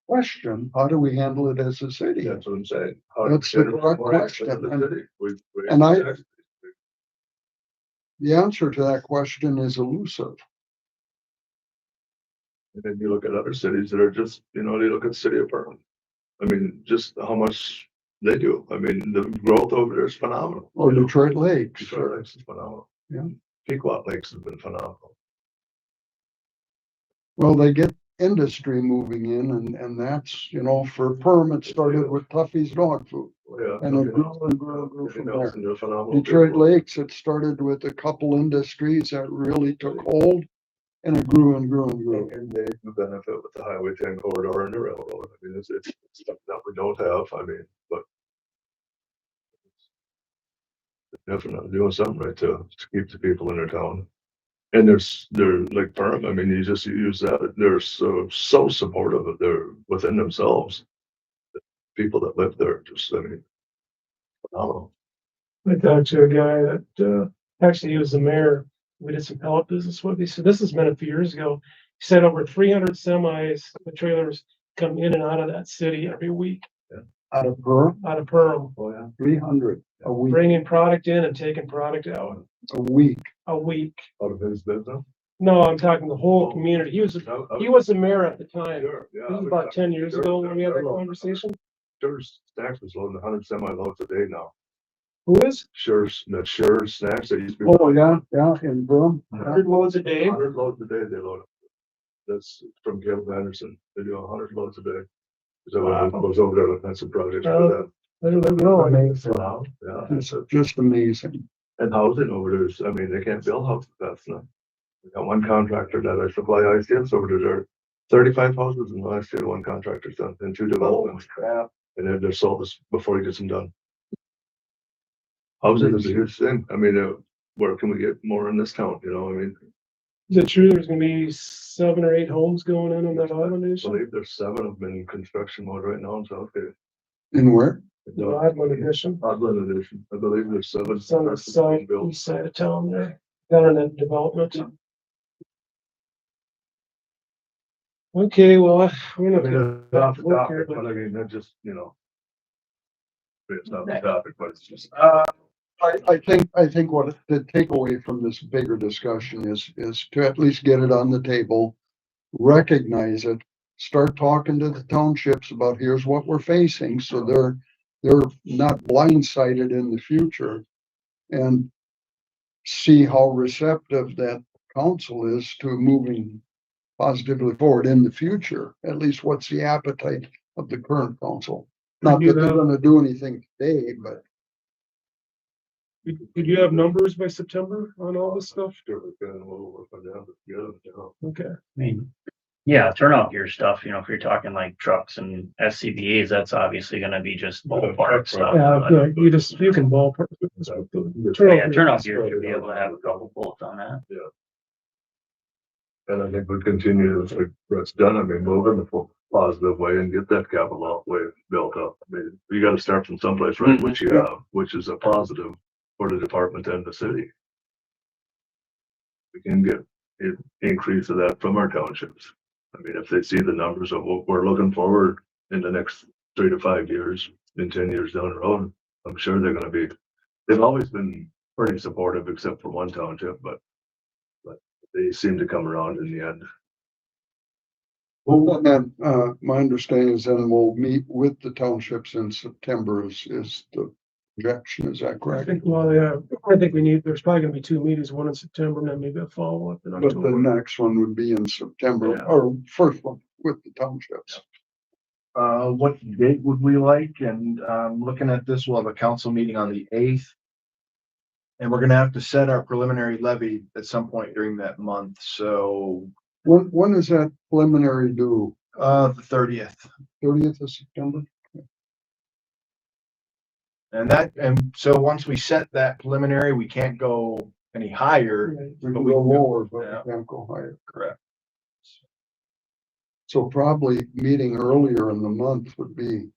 question. How do we handle it as a city? That's what I'm saying. How do we That's the get it correct more access to question. the city? And the answer to that question is elusive. And then you look at other cities that are just, you know, they look at city apartment. I mean, just how much they do. I mean, the growth over there is phenomenal. Or You know, Detroit Lakes. Detroit Lakes is phenomenal. Yeah. Pequot Lakes has been phenomenal. Well, they get industry moving in and that's, you know, for perm, it started with Tuffy's dog food. Yeah. And it grew and grew and grew You from know, there. they're phenomenal Detroit people. Lakes, it started with a couple industries that really took hold and it grew and grew and grew. And they benefit with the Highway 10 corridor and the railroad. I mean, it's stuff that we don't have. I mean, but definitely doing something right to keep the people in their town. And they're like firm. I mean, you just use that. They're so supportive of they're within themselves. people that live there, just, I mean, phenomenal. I talked to a guy that, actually he was the mayor. We did some pellet business with. He said, this has been a few years ago. He said over 300 semis, the trailers come in and out of that city every week, Out of her, out of Pearl, Oh, yeah. 300 a week, bringing product in and taking product out a week. a week. Out of his business. No, I'm talking the whole community. He was the mayor at the time. Sure, yeah. This was about 10 years ago when we had that conversation. Sure, Snacks was loading 100 semi loads a day now. Who is? Sure, that Sure Snacks that used to be. Oh, yeah, in Broome. 100 loads a day. 100 loads a day they load. That's from Caleb Anderson. They do 100 loads a day. So I was over there looking at some projects for that. I don't know. Wow, yeah. It's just amazing. And housing over there is, I mean, they can't build houses fast enough. We got one contractor that I supply ICFs over there. 35 houses in the last year, one contractor's done in 2 developments. Crap. And they're sold this before he gets them done. Housing is a huge thing. I mean, where can we get more in this town? You know, I mean, Is it true there's gonna be 7 or 8 homes going in on that island I edition? believe there's 7 of them in construction mode right now in Southgate. In where? The island edition. Oddland edition. I believe there's 7. It's on the south east side of town there, down in that development. Okay, well, we're I mean, not. it's off the Work topic, here, but but- I mean, that just, you know. It's not the topic, but it's just. I think what the takeaway from this bigger discussion is to at least get it on the table. Recognize it, start talking to the townships about here's what we're facing, so they're not blindsided in the future. And see how receptive that council is to moving positively forward in the future. At least what's the appetite of the current council? Not that they're gonna do anything today, but Could you have numbers by September on all this stuff? Sure, we can, we'll work on that, yeah, you know. Okay. I mean, yeah, turnout gear stuff, you know, if you're talking like trucks and SCBA's, that's obviously gonna be just ballpark stuff. Yeah, but- yeah, you can ballpark. Yeah, turnout gear should be able to have a couple bullets on that. And I think we continue, like Brett's done, I mean, move in a positive way and get that capital outlay built up. I mean, you gotta start from someplace, right, which you have, which is a positive for the department and the city. We can get an increase of that from our townships. I mean, if they see the numbers of what we're looking forward in the next 3 to 5 years, in 10 years down the road, I'm sure they're gonna be, they've always been pretty supportive except for one township, but they seem to come around in the end. well, then, my understanding is then we'll meet with the townships in September is the projection, is that I correct? think, well, yeah, I think there's probably gonna be 2 meetings, one in September and then maybe a follow-up in But the October. next one would be in September, Yeah. or first one with the townships. What date would we like? And, looking at this, we'll have a council meeting on the 8th. And we're gonna have to set our preliminary levy at some point during that month, so, When is that preliminary due? the 30th. 30th of September? And so once we set that preliminary, we can't go any higher. Right. We But can we go can go- lower, but yeah. we can't go higher. Correct. So probably meeting earlier in the month would be,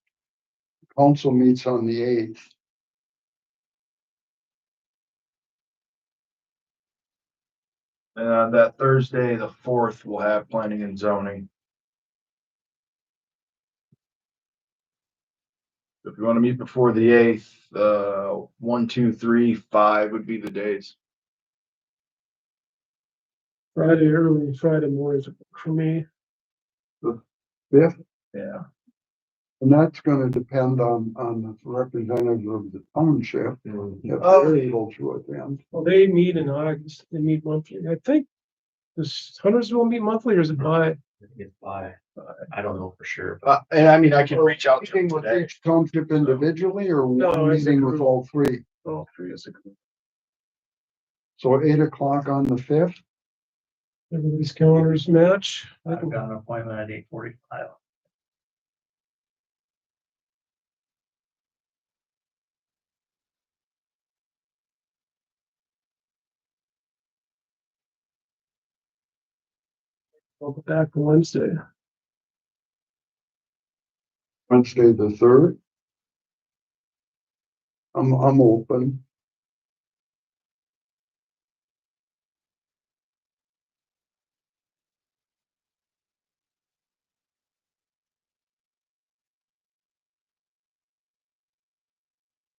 council meets on the 8th. And on that Thursday, the 4th, we'll have planning and zoning. If you want to meet before the 8th, 1, 2, 3, 5 would be the days. Early Friday mornings for me. 5th, Yeah. and that's gonna depend on the representative of the township. If Oh. they go through it then. Well, they meet in August, they meet monthly. I think this Huntersville meet monthly or is it by? It's by, I don't know for sure. And I mean, I can reach out to them Meeting with today. each township individually or No, one as a meeting with group. all 3? Oh, 3 is a group. So 8 o'clock on the 5th? Everybody's calendars match. I I've can- got an appointment at 8:45. I'll be back for Wednesday. Wednesday, the 3rd. I'm open.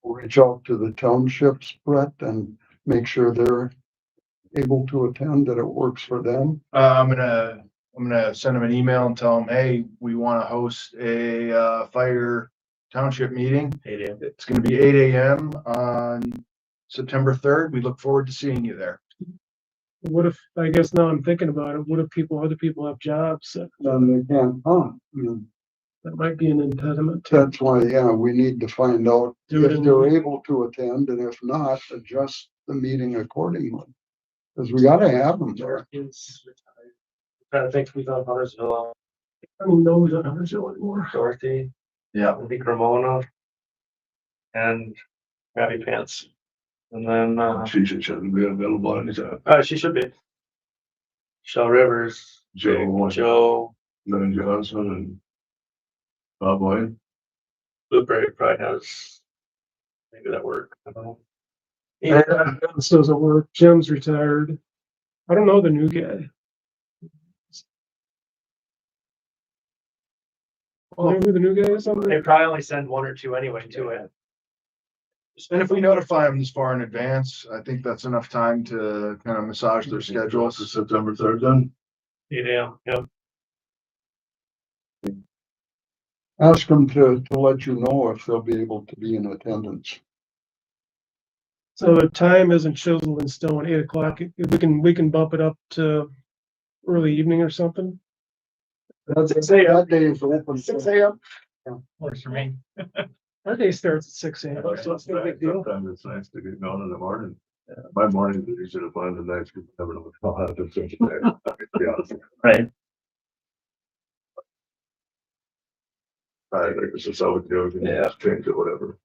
We'll reach out to the townships, Brett, and make sure they're able to attend, that it works for them. I'm gonna send them an email and tell them, hey, we want to host a fire township meeting. It's gonna be 8 a.m. on September 3rd. We look forward to seeing you there. What if, I guess now I'm thinking about it, what if other people have jobs? Then they can't come. That might be an impediment. That's why, yeah, we need to find out Do it if in- they're able to attend, and if not, adjust the meeting accordingly. Cause we gotta have them there. I think we thought Huntersville, I don't know who's on Huntersville anymore. Dorothy, Yeah. I think Ramona. And Gabby Pants. And then, She shouldn't be available anytime. she should be. Shell Rivers, Joe, Lynn Johnson and Bob White. Blueberry probably has. Maybe that work, I don't know. Yeah, this doesn't work. Jim's retired. I don't know the new guy. Oh, who the new guy is on They there? probably only send one or two anyway to it. And if we notify them this far in advance, I think that's enough time to kind of massage their schedules. It's September 3rd then. Yeah, yep. Ask them to let you know if they'll be able to be in attendance. So the time isn't chiseled in stone, 8 o'clock. We can bump it up to early evening or something. That day is open. 6 a.m. Works for me. Our day starts at 6 a.m. So it's no big deal. Sometimes it's nice to get going in the morning. My mornings are easier to find than nights, because I never know what's going to happen. Yeah. Right. I think it's just how we do it. Yeah. Change it, whatever.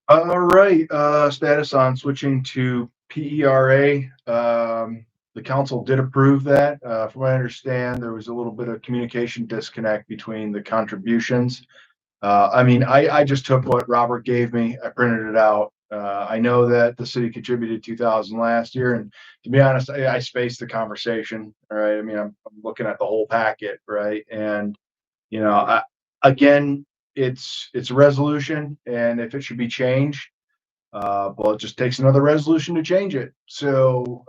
All right, status on switching to PERA. The council did approve that. From what I understand, there was a little bit of communication disconnect between the contributions. I just took what Robert gave me. I printed it out. I know that the city contributed 2,000 last year, and to be honest, I spaced the conversation. All right. I'm looking at the whole packet, right? And, again, it's a resolution, and if it should be changed, well, it just takes another resolution to change it. So,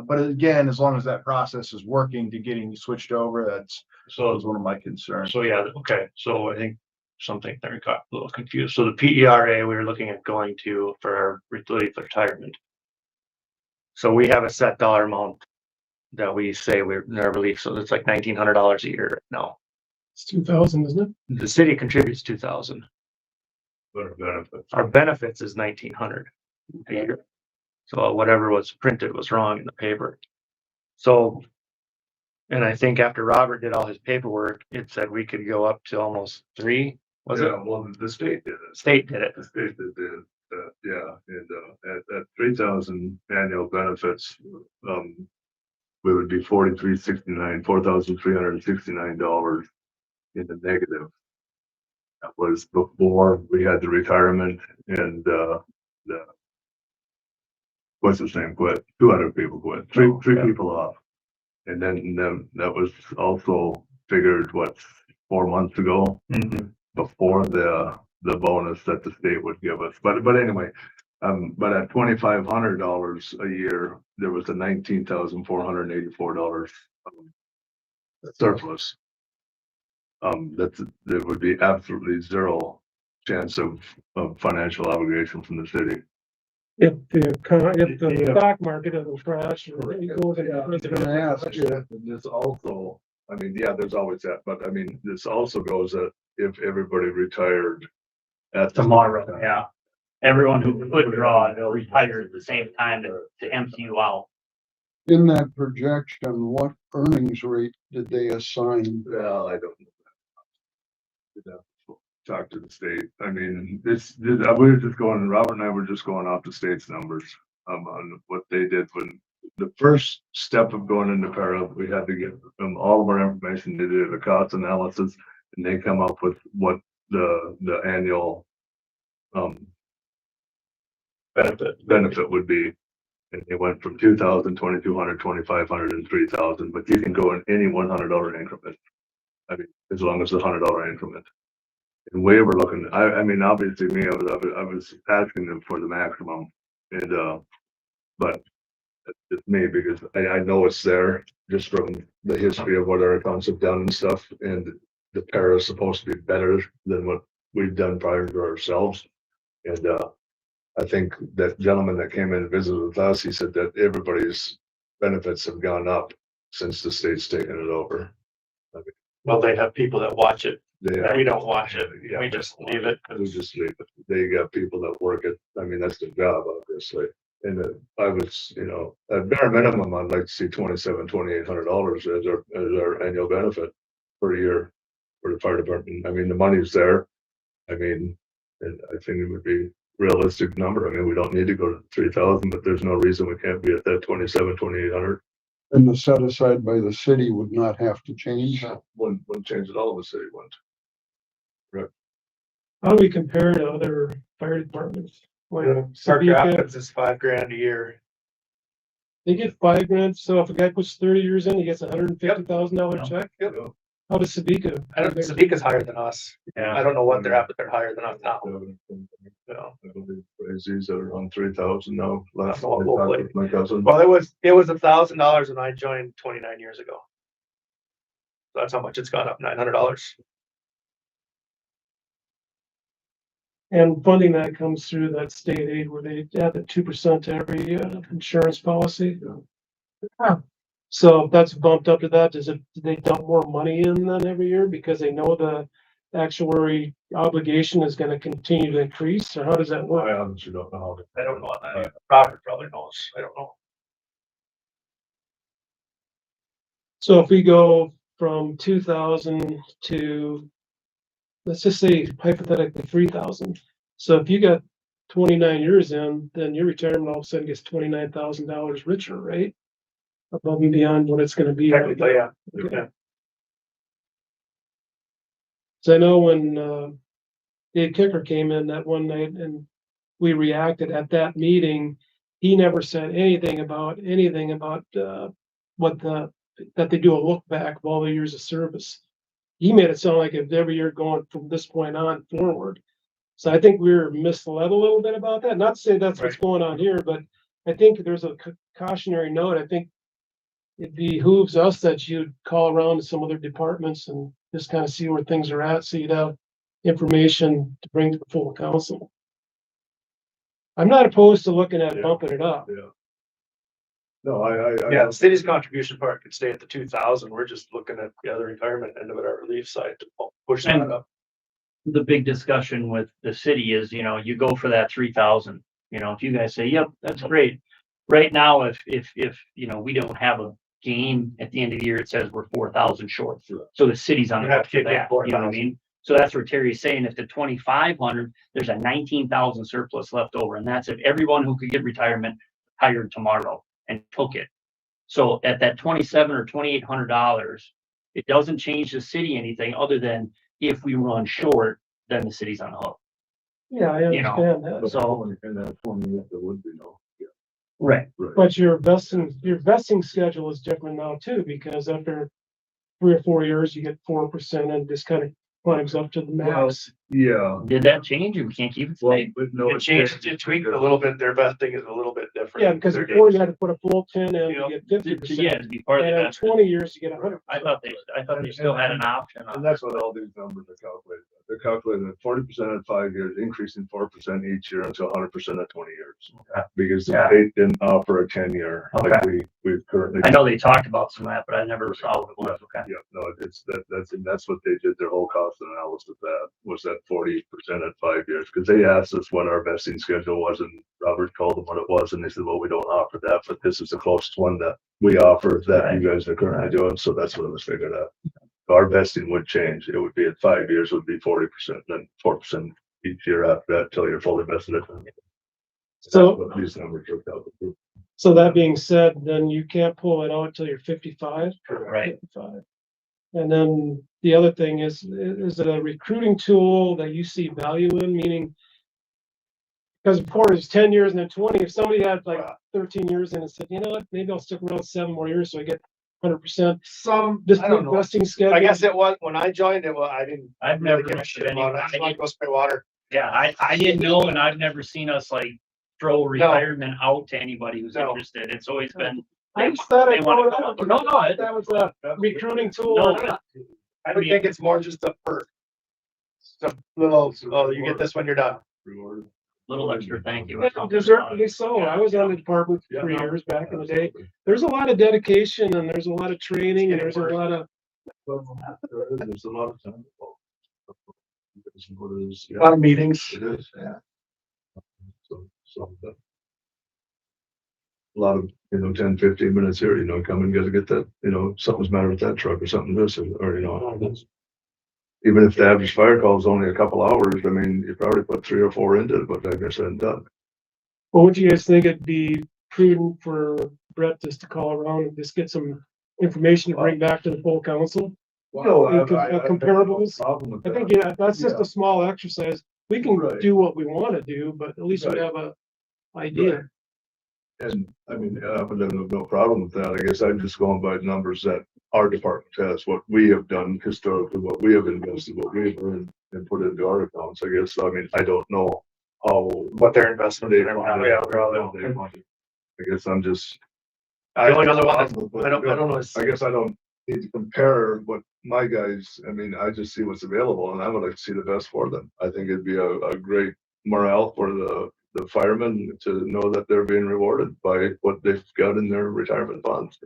but again, as long as that process is working to getting switched over, that was one of my concerns. So, yeah, okay, so I think something there got a little confused. So the PERA, we were looking at going to for our retirement. So we have a set dollar amount that we say we're in our relief, so it's like $1,900 a year now. It's 2,000, isn't it? The city contributes 2,000. But our benefits. Our benefits is 1,900 a year. So whatever was printed was wrong in the paper. So, and I think after Robert did all his paperwork, it said we could go up to almost 3, was it? Yeah, well, the state did it. State did it. The state did, yeah, and, at 3,000 annual benefits, we would be $4,369 in the negative. That was before we had the retirement and, what's his name quit? 200 people quit, three people off. And then that was also figured, 4 months ago, before the bonus that the state would give us. But anyway, but at $2,500 a year, there was a $19,484 surplus. There would be absolutely zero chance of financial obligation from the city. If the stock market doesn't crash or it goes into. This also, there's always that, but this also goes that if everybody retired at Tomorrow, yeah. Everyone who could draw, they'll retire at the same time to empty you out. In that projection, what earnings rate did they assign? Well, I don't know. You'd have to talk to the state. I mean, we were just going, Robert and I were just going off the state's numbers, on what they did when the first step of going into para, we had to give them all of our information. They did a cost analysis and they come up with what the annual, benefit would be. And it went from 2,000, 2,200, 2,500 and 3,000, but you can go in any $100 increment. I mean, as long as the $100 increment. And we were looking, I mean, obviously me, I was asking them for the maximum and, but it's me because I know it's there just from the history of what our accounts have done and stuff. And the para is supposed to be better than what we've done prior to ourselves. And, I think that gentleman that came in and visited with us, he said that everybody's benefits have gone up since the state's taken it over. Well, they have people that watch it. They, We don't watch it. Yeah. We just leave it. we just leave it. They got people that work it. I mean, that's their job, obviously. And I was, at bare minimum, I'd like to see $2,800 as our annual benefit per year for the fire department. I mean, the money's there. I mean, and I think it would be realistic number. I mean, we don't need to go to 3,000, but there's no reason we can't be at that 2,800. And the set aside by the city would not have to change. Wouldn't change at all. The city wouldn't. How do we compare to other fire departments? Like Park Sabika, Rapids is $5,000 a year. they get $5,000, so if a guy puts 30 years in, he gets $150,000 check. Yep. How does Sabika? I don't, Sabika's higher than us. Yeah. I don't know what they're at, but they're higher than us now. So, I believe Crazies are around 3,000 now. Last Oh, I hopefully. talked with my cousin. well, it was $1,000 when I joined 29 years ago. That's how much it's gone up, $900. And funding that comes through that state aid where they add the 2% to every insurance policy. So if that's bumped up to that, do they dump more money in then every year because they know the actuary obligation is gonna continue to increase, or how does that work? I honestly don't know. I don't know that. Either. Robert probably knows. I don't know. So if we go from 2,000 to, let's just say hypothetically 3,000. So if you got 29 years in, then your retirement all of a sudden gets $29,000 richer, right? Above and beyond what it's gonna be. Technically, yeah. Okay. Yeah. So I know when Dave Kicker came in that one night and we reacted at that meeting, he never said anything about that they do a look back of all the years of service. He made it sound like it's every year going from this point on forward. So I think we're misled a little bit about that. Not to say that's what's going on here, but I think there's a cautionary note. I think it behooves us that you'd call around to some other departments and just kind of see where things are at, so you'd have information to bring to the full council. I'm not opposed to looking at Yeah. bumping it up. Yeah. No, Yeah, the city's contribution part could stay at the 2,000. We're just looking at the other retirement end of it, our relief side to push that And- up. The big discussion with the city is, you go for that 3,000, if you guys say, yep, that's great. Right now, if we don't have a gain at the end of the year, it says we're 4,000 short. So the city's on You the have hook to for kick in that, you know what I 4,000. mean? So that's what Terry's saying. If the 2,500, there's a 19,000 surplus left over, and that's if everyone who could get retirement hired tomorrow and took it. So at that $2,700 or $2,800, it doesn't change the city anything other than if we run short, then the city's on the hook. Yeah, I You know, understand that. So- and that's one there would be no. Yeah, Right. right. But your vesting schedule is different now too, because after 3 or 4 years, you get 4% and this kind of climbs up to the max. Yeah. Did that change or we can't keep it the Well, same? but no, It changed, it tweaked a little bit. Their vesting is a little bit different. Yeah, because Their before you dates. had to put a full 10 in, Yeah. you get 50%. Yeah, to be part of And the at investment. 20 years, you get 100%. I thought they still had an option on And that's what all these numbers are calculated. they're calculating at 40% at 5 years, increasing 4% each year until 100% at 20 years. Okay. Because the Yeah. state didn't offer a 10-year like we currently. I know they talked about some of that, but I never saw what it was. Okay. Yeah, no, that's what they did, their whole cost analysis of that, was that 40% at 5 years, because they asked us what our vesting schedule was, and Robert told them what it was, and they said, well, we don't offer that, but this is the closest one that we offer that you guys are currently doing, so that's what it was figured out. Our vesting would change, it would be at 5 years would be 40%, then 4% each year after that till you're fully vested. So- That's what these numbers worked out to be. So that being said, then you can't pull it out till you're 55. Right. 55. And then the other thing is it a recruiting tool that you see value in, meaning? Because before it's 10 years and then 20, if somebody had like 13 years in and said, you know what, maybe I'll stick around 7 more years so I get 100%. Just I don't know. investing schedule. I guess it was, when I joined it, well, I didn't. I've really never give a mentioned shit about it. I just anything. wanted to go spray water. Yeah, I didn't know, and I've never seen us like throw retirement out to anybody who's No. interested. It's always been. I just thought They I'd wanna throw it come out. up. No, that was a recruiting tool. No, I would think it's more just a perk. Just a little, oh, you get this when you're done. Rewarded. little extra thank you. Yeah, deservedly so. I was on the department for 3 years back in the day. There's a lot of dedication and there's a lot of training and there's a lot of. There's a lot of time. A lot of meetings. It is, yeah. So. A lot of, 10, 15 minutes here, come and get that, something's matter with that truck or something this, or. Even if the average fire call is only a couple hours, I mean, you probably put 3 or 4 into it, but I guess I'm done. Well, would you guys think it'd be prudent for Brett just to call around and just get some information to bring back to the full council? Comparables? Problem with I that. think, yeah, that's just a small exercise. We can Right. do what we want to do, but at least we Right. have a idea. Right. And I mean, I would have no problem with that. I guess I'm just going by numbers that our department has, what we have done historically, what we have invested, what we've earned and put into our accounts, I guess. I mean, I don't know how. What their investment They is. I guess I'm just. The only other one I I don't know is- I guess I don't need to compare what my guys, I mean, I just see what's available and I would like to see the best for them. I think it'd be a great morale for the firemen to know that they're being rewarded by what they've got in their retirement funds,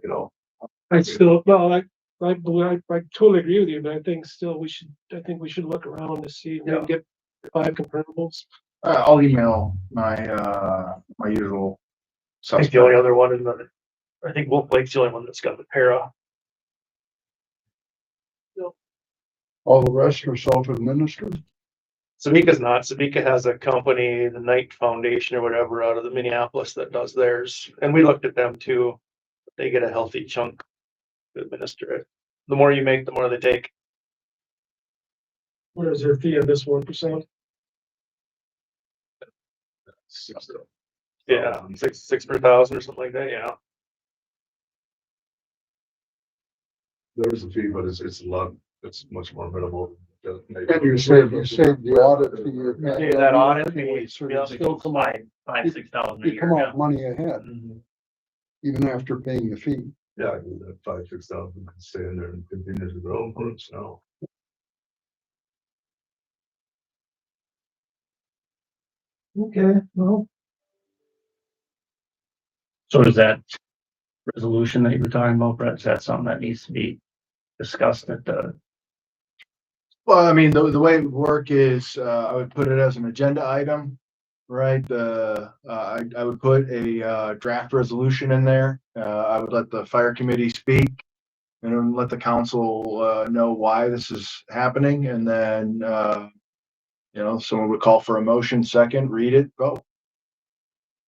I still, well, I totally agree with you, but I think still we should look around to see, maybe get 5 comparables. I'll email my, my usual. I think the only other one is I think Wolf Lake's the only one that's got the para. All the rest are self-administered. Sabika's not. Sabika has a company, the Knight Foundation or whatever, out of the Minneapolis that does theirs. And we looked at them too. They get a healthy chunk to administer it. The more you make, the more they take. What is their fee of this 1%? Yeah, six per thousand or something like that. Yeah. There is a fee, but it's a lot, it's much more minimal. And you save the audit fee. Yeah, that audit fee, So yeah. you still come out, 5,000-6,000 a you come year. out money ahead, even after paying the fee. Yeah, I do that 5,000-6,000 can stay in there and continue to grow for us now. Okay, well, So is that resolution that you were talking about, Brett, is that something that needs to be discussed at the? Well, I mean, the way it would work is, I would put it as an agenda item, right? I would put a, draft resolution in there. I would let the fire committee speak and then let the council, know why this is happening. And then, someone would call for a motion, second, read it, vote.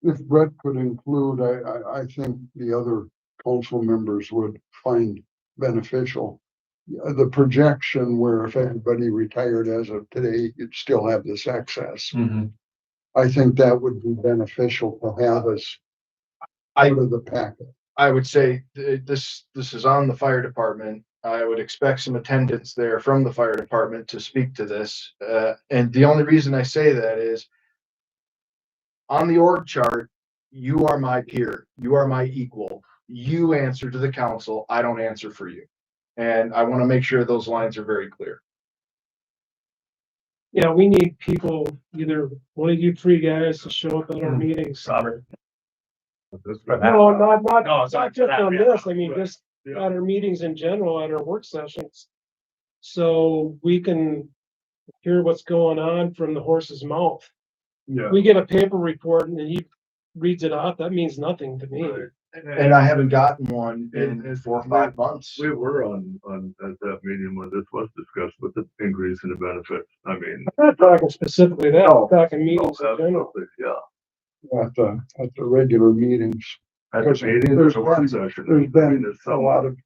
If Brett could include, I think the other council members would find beneficial. The projection where if everybody retired as of today, you'd still have this excess. I think that would be beneficial to have us out of the packet. I would say this is on the fire department. I would expect some attendance there from the fire department to speak to this. And the only reason I say that is on the org chart, you are my peer. You are my equal. You answer to the council. I don't answer for you. And I want to make sure those lines are very clear. Yeah, we need people, either one of you three guys to show up at our meetings. Robert. That's For right. that. No, not No, it's not just that, on yeah. this, I mean, Right. just Yeah. at our meetings in general, at our work sessions. So we can hear what's going on from the horse's mouth. Yeah. We get a paper report and then he reads it off, that means nothing to me. Right. And I haven't gotten one in And- 4 or 5 months. We were on, at that meeting where this was discussed with the increase in the benefits. I mean. I'm not talking specifically that, I'm talking meetings in general. Absolutely, yeah. At the regular meetings. At the meeting, There's there's a work been- session. There's I mean, been it's a some- lot of,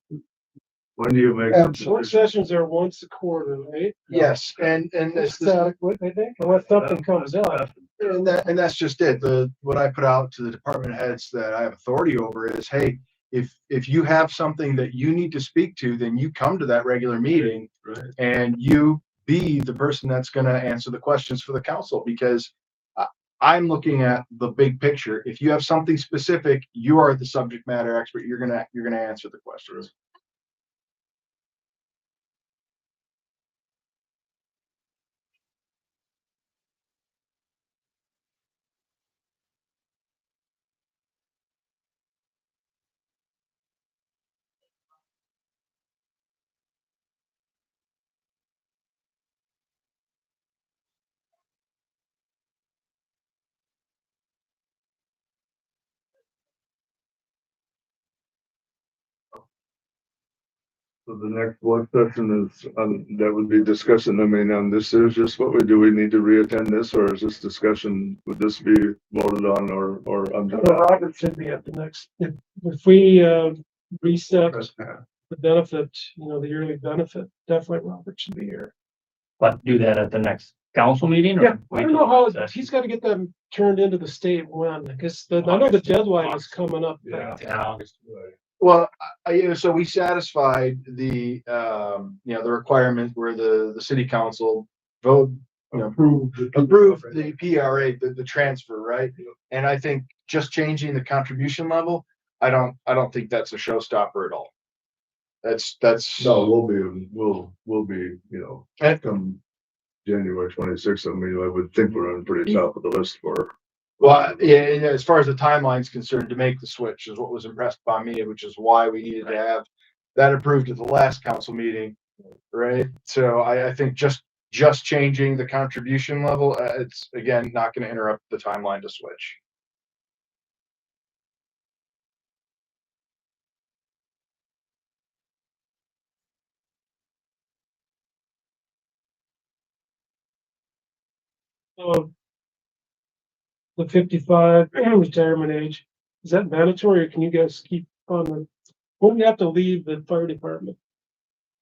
When do you make? Yeah, some Work decisions? sessions are once a quarter, right? Yes, and That's this, adequate, I think, unless something comes up. and that's just it. What I put out to the department heads that I have authority over is, hey, if you have something that you need to speak to, then you come to that regular meeting Right. and you be the person that's gonna answer the questions for the council, because I'm looking at the big picture. If you have something specific, you are the subject matter expert. You're gonna answer the questions. So the next work session is, that would be discussion. I mean, this is just what we do. We need to reattend this, or is this discussion, would this be voted on or Robert should be at the next, if we, reset the benefit, the yearly benefit, definitely Robert should be here. But do that at the next council meeting? or Yeah, I wait don't till know how, the session? he's gotta get them turned into the state when, because I know the deadline is coming up. Yeah. Yeah. Well, so we satisfied the, the requirement where the city council vote, approved. approve the PRA, the transfer, right? And I think just changing the contribution level, I don't think that's a showstopper at all. That's. No, we'll be, And- come January 26th. I mean, I would think we're on pretty top of the list for. Well, yeah, as far as the timeline's concerned, to make the switch is what was impressed by me, which is why we needed to have that approved at the last council meeting, right? So I think just changing the contribution level, it's again, not gonna interrupt the timeline to switch. So the 55 retirement age, is that mandatory or can you guys keep on the, when you have to leave the fire department?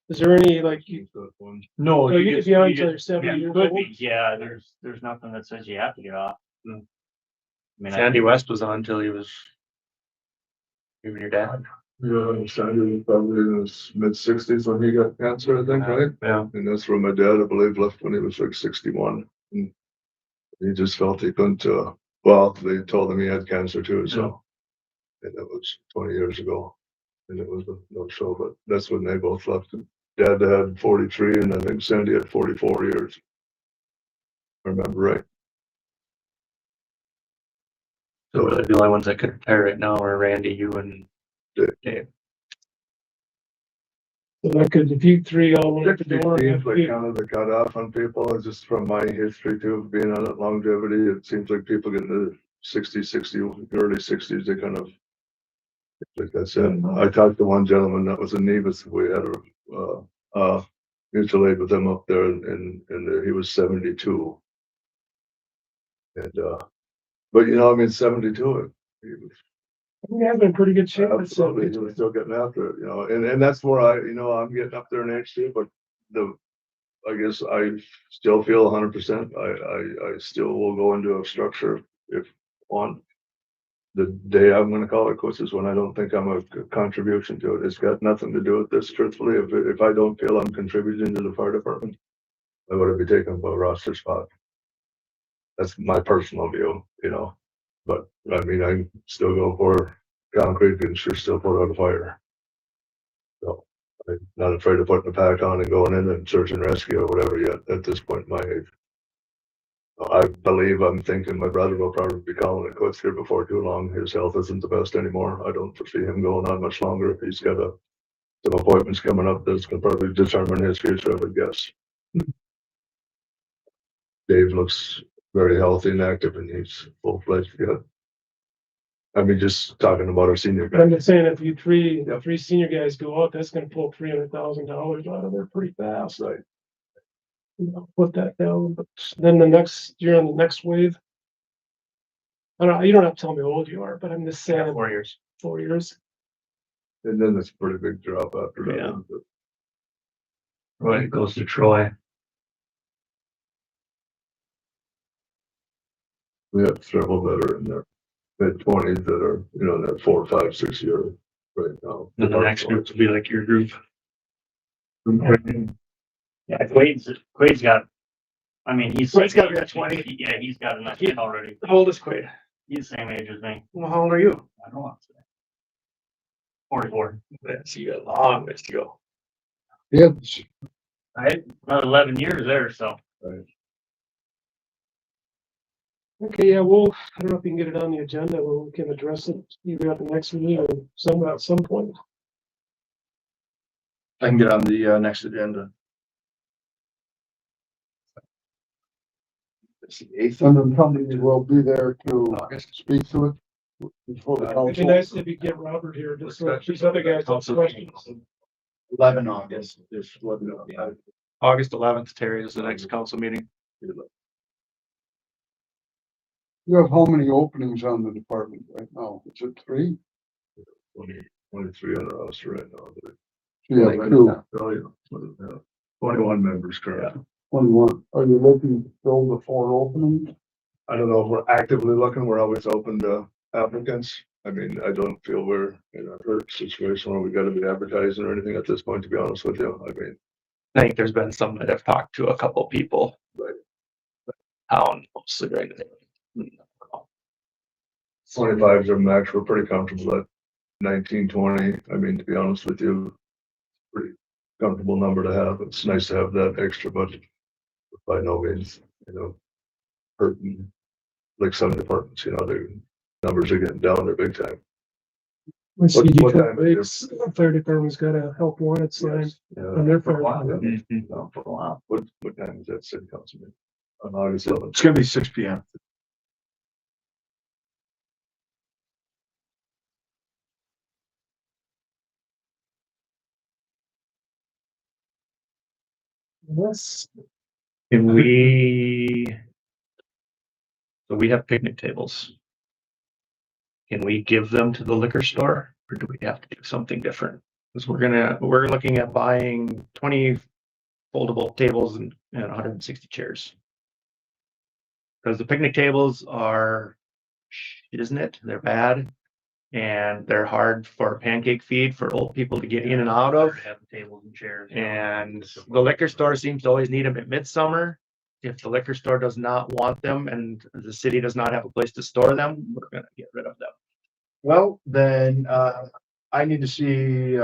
Is there any, like, No, So you could be on till you're yeah, 70 you years could old? be, yeah, there's nothing that says you have to get off. Hmm. I mean, Sandy West was on till he was even your dad. Yeah, Sandy was probably in his mid-60s when he got cancer, I think, right? Yeah. And that's where my dad, I believe, left when he was like 61. And he just felt he couldn't, well, they told him he had cancer too, so. And that was 20 years ago. And it was a no show, but that's when they both left. Dad had 43 and I think Sandy had 44 years. I remember right. So really the only ones that could retire right now are Randy, you and Dave. so that could, if you three all went out the door. Seems like kind of the cutoff on people, it's just from my history too, of being on it longevity, it seems like people get into 60, early 60s, they kind of. Like I said, I talked to one gentleman that was in Nevis, we had a mutual aid with them up there and he was 72. And but I mean, 72, he was. We have been in pretty good shape. Absolutely, he was still getting after it, and that's where I'm getting up there in age too, but I guess I still feel 100%. I still will go into a structure if on the day I'm gonna call it quits is when I don't think I'm a contribution to it. It's got nothing to do with this truthfully. If I don't feel I'm contributing to the fire department, I would be taken up a roster spot. That's my personal view, but I mean, I still go for concrete and sure still put out a fire. So I'm not afraid of putting the pack on and going in and search and rescue or whatever yet at this point in my age. I'm thinking my brother will probably be calling it quits here before too long. His health isn't the best anymore. I don't foresee him going on much longer. He's got some appointments coming up that's gonna probably determine his future, I would guess. Dave looks very healthy and active and he's full-fledged, yeah. I mean, just talking about our senior But I'm guy. just saying, if you Yep. three senior guys go out, that's gonna pull $300,000 out of there pretty fast. Right. You know, put that down, but then the next, you're on the next wave. I don't know, you don't have to tell me how old you are, but I'm just saying, 4 years. 4 years. And then it's a pretty big drop after that. Yeah. Right, it goes to Troy. We have several that are in their mid-20s that are, you know, in that 4, 5, 6 year right now. Then the next group will be like your group. Yeah, Quade's got, I mean, Quade's gotta be at 20. Yeah, he's got enough kid already. How old is Quaid? He's the same age as me. Well, how old are you? I don't want to say. 44. So you got a long ways to go. Kids, I had about 11 years there, so. Okay, yeah, well, I don't know if you can get it on the agenda, but we can address it either at the next meeting or at some point. I can get on the next agenda. It's the 8th. and then somebody will be there to speak to it before the It'd be council. nice if you get Robert here, just so these other guys have questions. 11 August is what, yeah. August 11th, Terry, is the next council meeting. You have how many openings on the department right now? Is it 3? 23 on our roster right now. But You have 2, oh, yeah, 21 members currently. 21. Are you looking to fill the 4 openings? I don't know if we're actively looking. We're always open to applicants. I mean, I don't feel we're in a hurt situation where we gotta be advertising or anything at this point, to be honest with you. I mean, I think there's been some that have talked to a couple people. Right. Town, mostly right there. 25 is our max. We're pretty comfortable at 19, 20. I mean, to be honest with you, pretty comfortable number to have. It's nice to have that extra budget. By no means, you know, hurting like some departments, you know, their numbers are getting down there big time. When CD what comes time is breaks, fire department's got a help wanted sign Yeah. on their For a fire. while, yeah. Mhm. No, for a while. What time is that city council meeting? On August 11th. It's gonna be 6 PM. Yes, Can we? So we have picnic tables. Can we give them to the liquor store or do we have to do something different? Because we're looking at buying 20 foldable tables and 160 chairs. Because the picnic tables are, isn't it? They're bad. And they're hard for pancake feed for old people to get in and out of. Have tables and chairs. And the liquor store seems to always need them at midsummer. If the liquor store does not want them and the city does not have a place to store them, we're gonna get rid of them. Well, then, I need to see,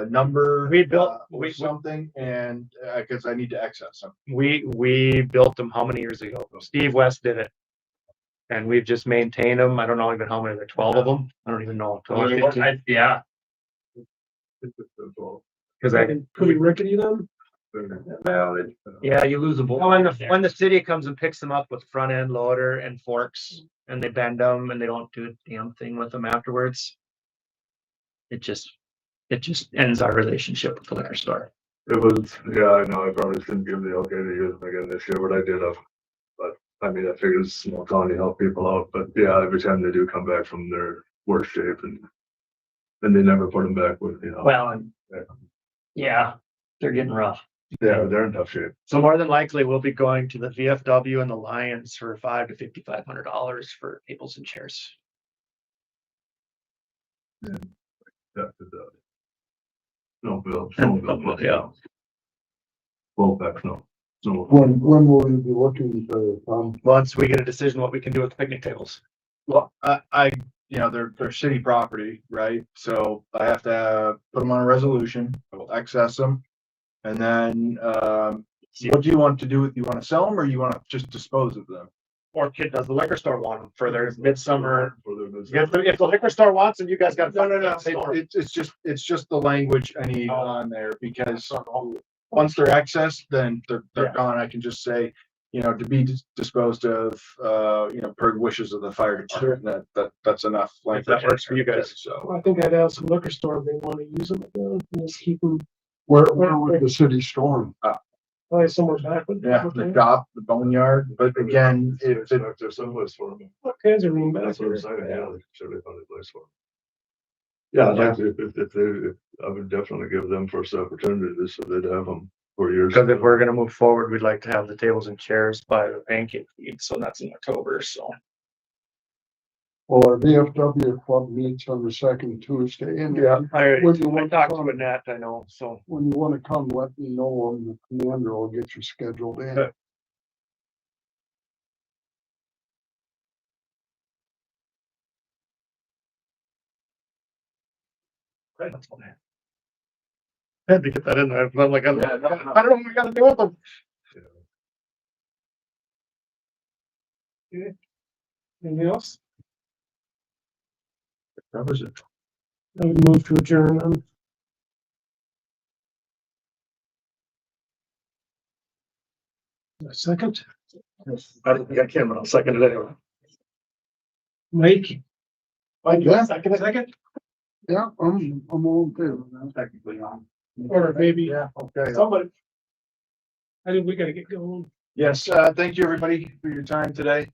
number. We built- Or something, and, cause I need to access them. We built them how many years ago? Steve West did it. And we've just maintained them. I don't know even how many, there are 12 of them. I don't even know. 12 or 15. Yeah, Cause I, pretty rickety then. yeah, you lose a bowl. When the city comes and picks them up with front end loader and forks and they bend them and they don't do a damn thing with them afterwards. It just ends our relationship with the liquor store. It was, yeah, I know, I probably shouldn't give the okay to use them again this year, but I did have. But I mean, I figured it's small county help people out, but yeah, every time they do come back from their worst shape and then they never put them back with, you know. well, and yeah, they're getting rough. Yeah, they're in tough shape. So more than likely, we'll be going to the VFW and the Lions for $500 to $5,500 for tables and chairs. That's the. No, Bill. Yeah. Well, back, no. So. When will you be looking to, Once we get a decision what we can do with the picnic tables. Well, you know, they're city property, right? So I have to put them on a resolution, I will access them. And then, what do you want to do with, you wanna sell them or you wanna just dispose of them? or Kid does the liquor store want them for their midsummer. For the business. If the liquor store wants them, you guys got. No, it's just the language I need on there because once they're accessed, then they're Yeah. gone. I can just say, to be disposed of, per wishes of the fire department. That's enough. If that works for you guys. So. I think I'd ask the liquor store if they want to use them, just keep them Where would the city store 'em? probably somewhere back. Yeah, the shop, the boneyard, but again, if it, There's some place for them. All kinds of room back That's what I'm there. saying, yeah, they should have found a place for them. Yeah, I'd like to, if I would definitely give them first opportunity, just so they'd have them for years. Because if we're gonna move forward, we'd like to have the tables and chairs by the banquet feed, so that's in October, so. Well, our VFW club meets on the second Tuesday and I When you want to talked come- to Annette, I know, so. when you wanna come, let me know and the commander will get you scheduled in. Okay. Right, that's fine. Had to get that in there, I'm like, I don't know what we gotta do with them. Anything else? that was it. I would move to adjourn them. A second, I don't think I can, but I'll second it anyway. Mike, Yeah. second, Yeah, I'm all in favor. man. Technically on. or maybe Yeah, okay. somebody. I think we gotta get going. Yes, thank you, everybody, for your time today.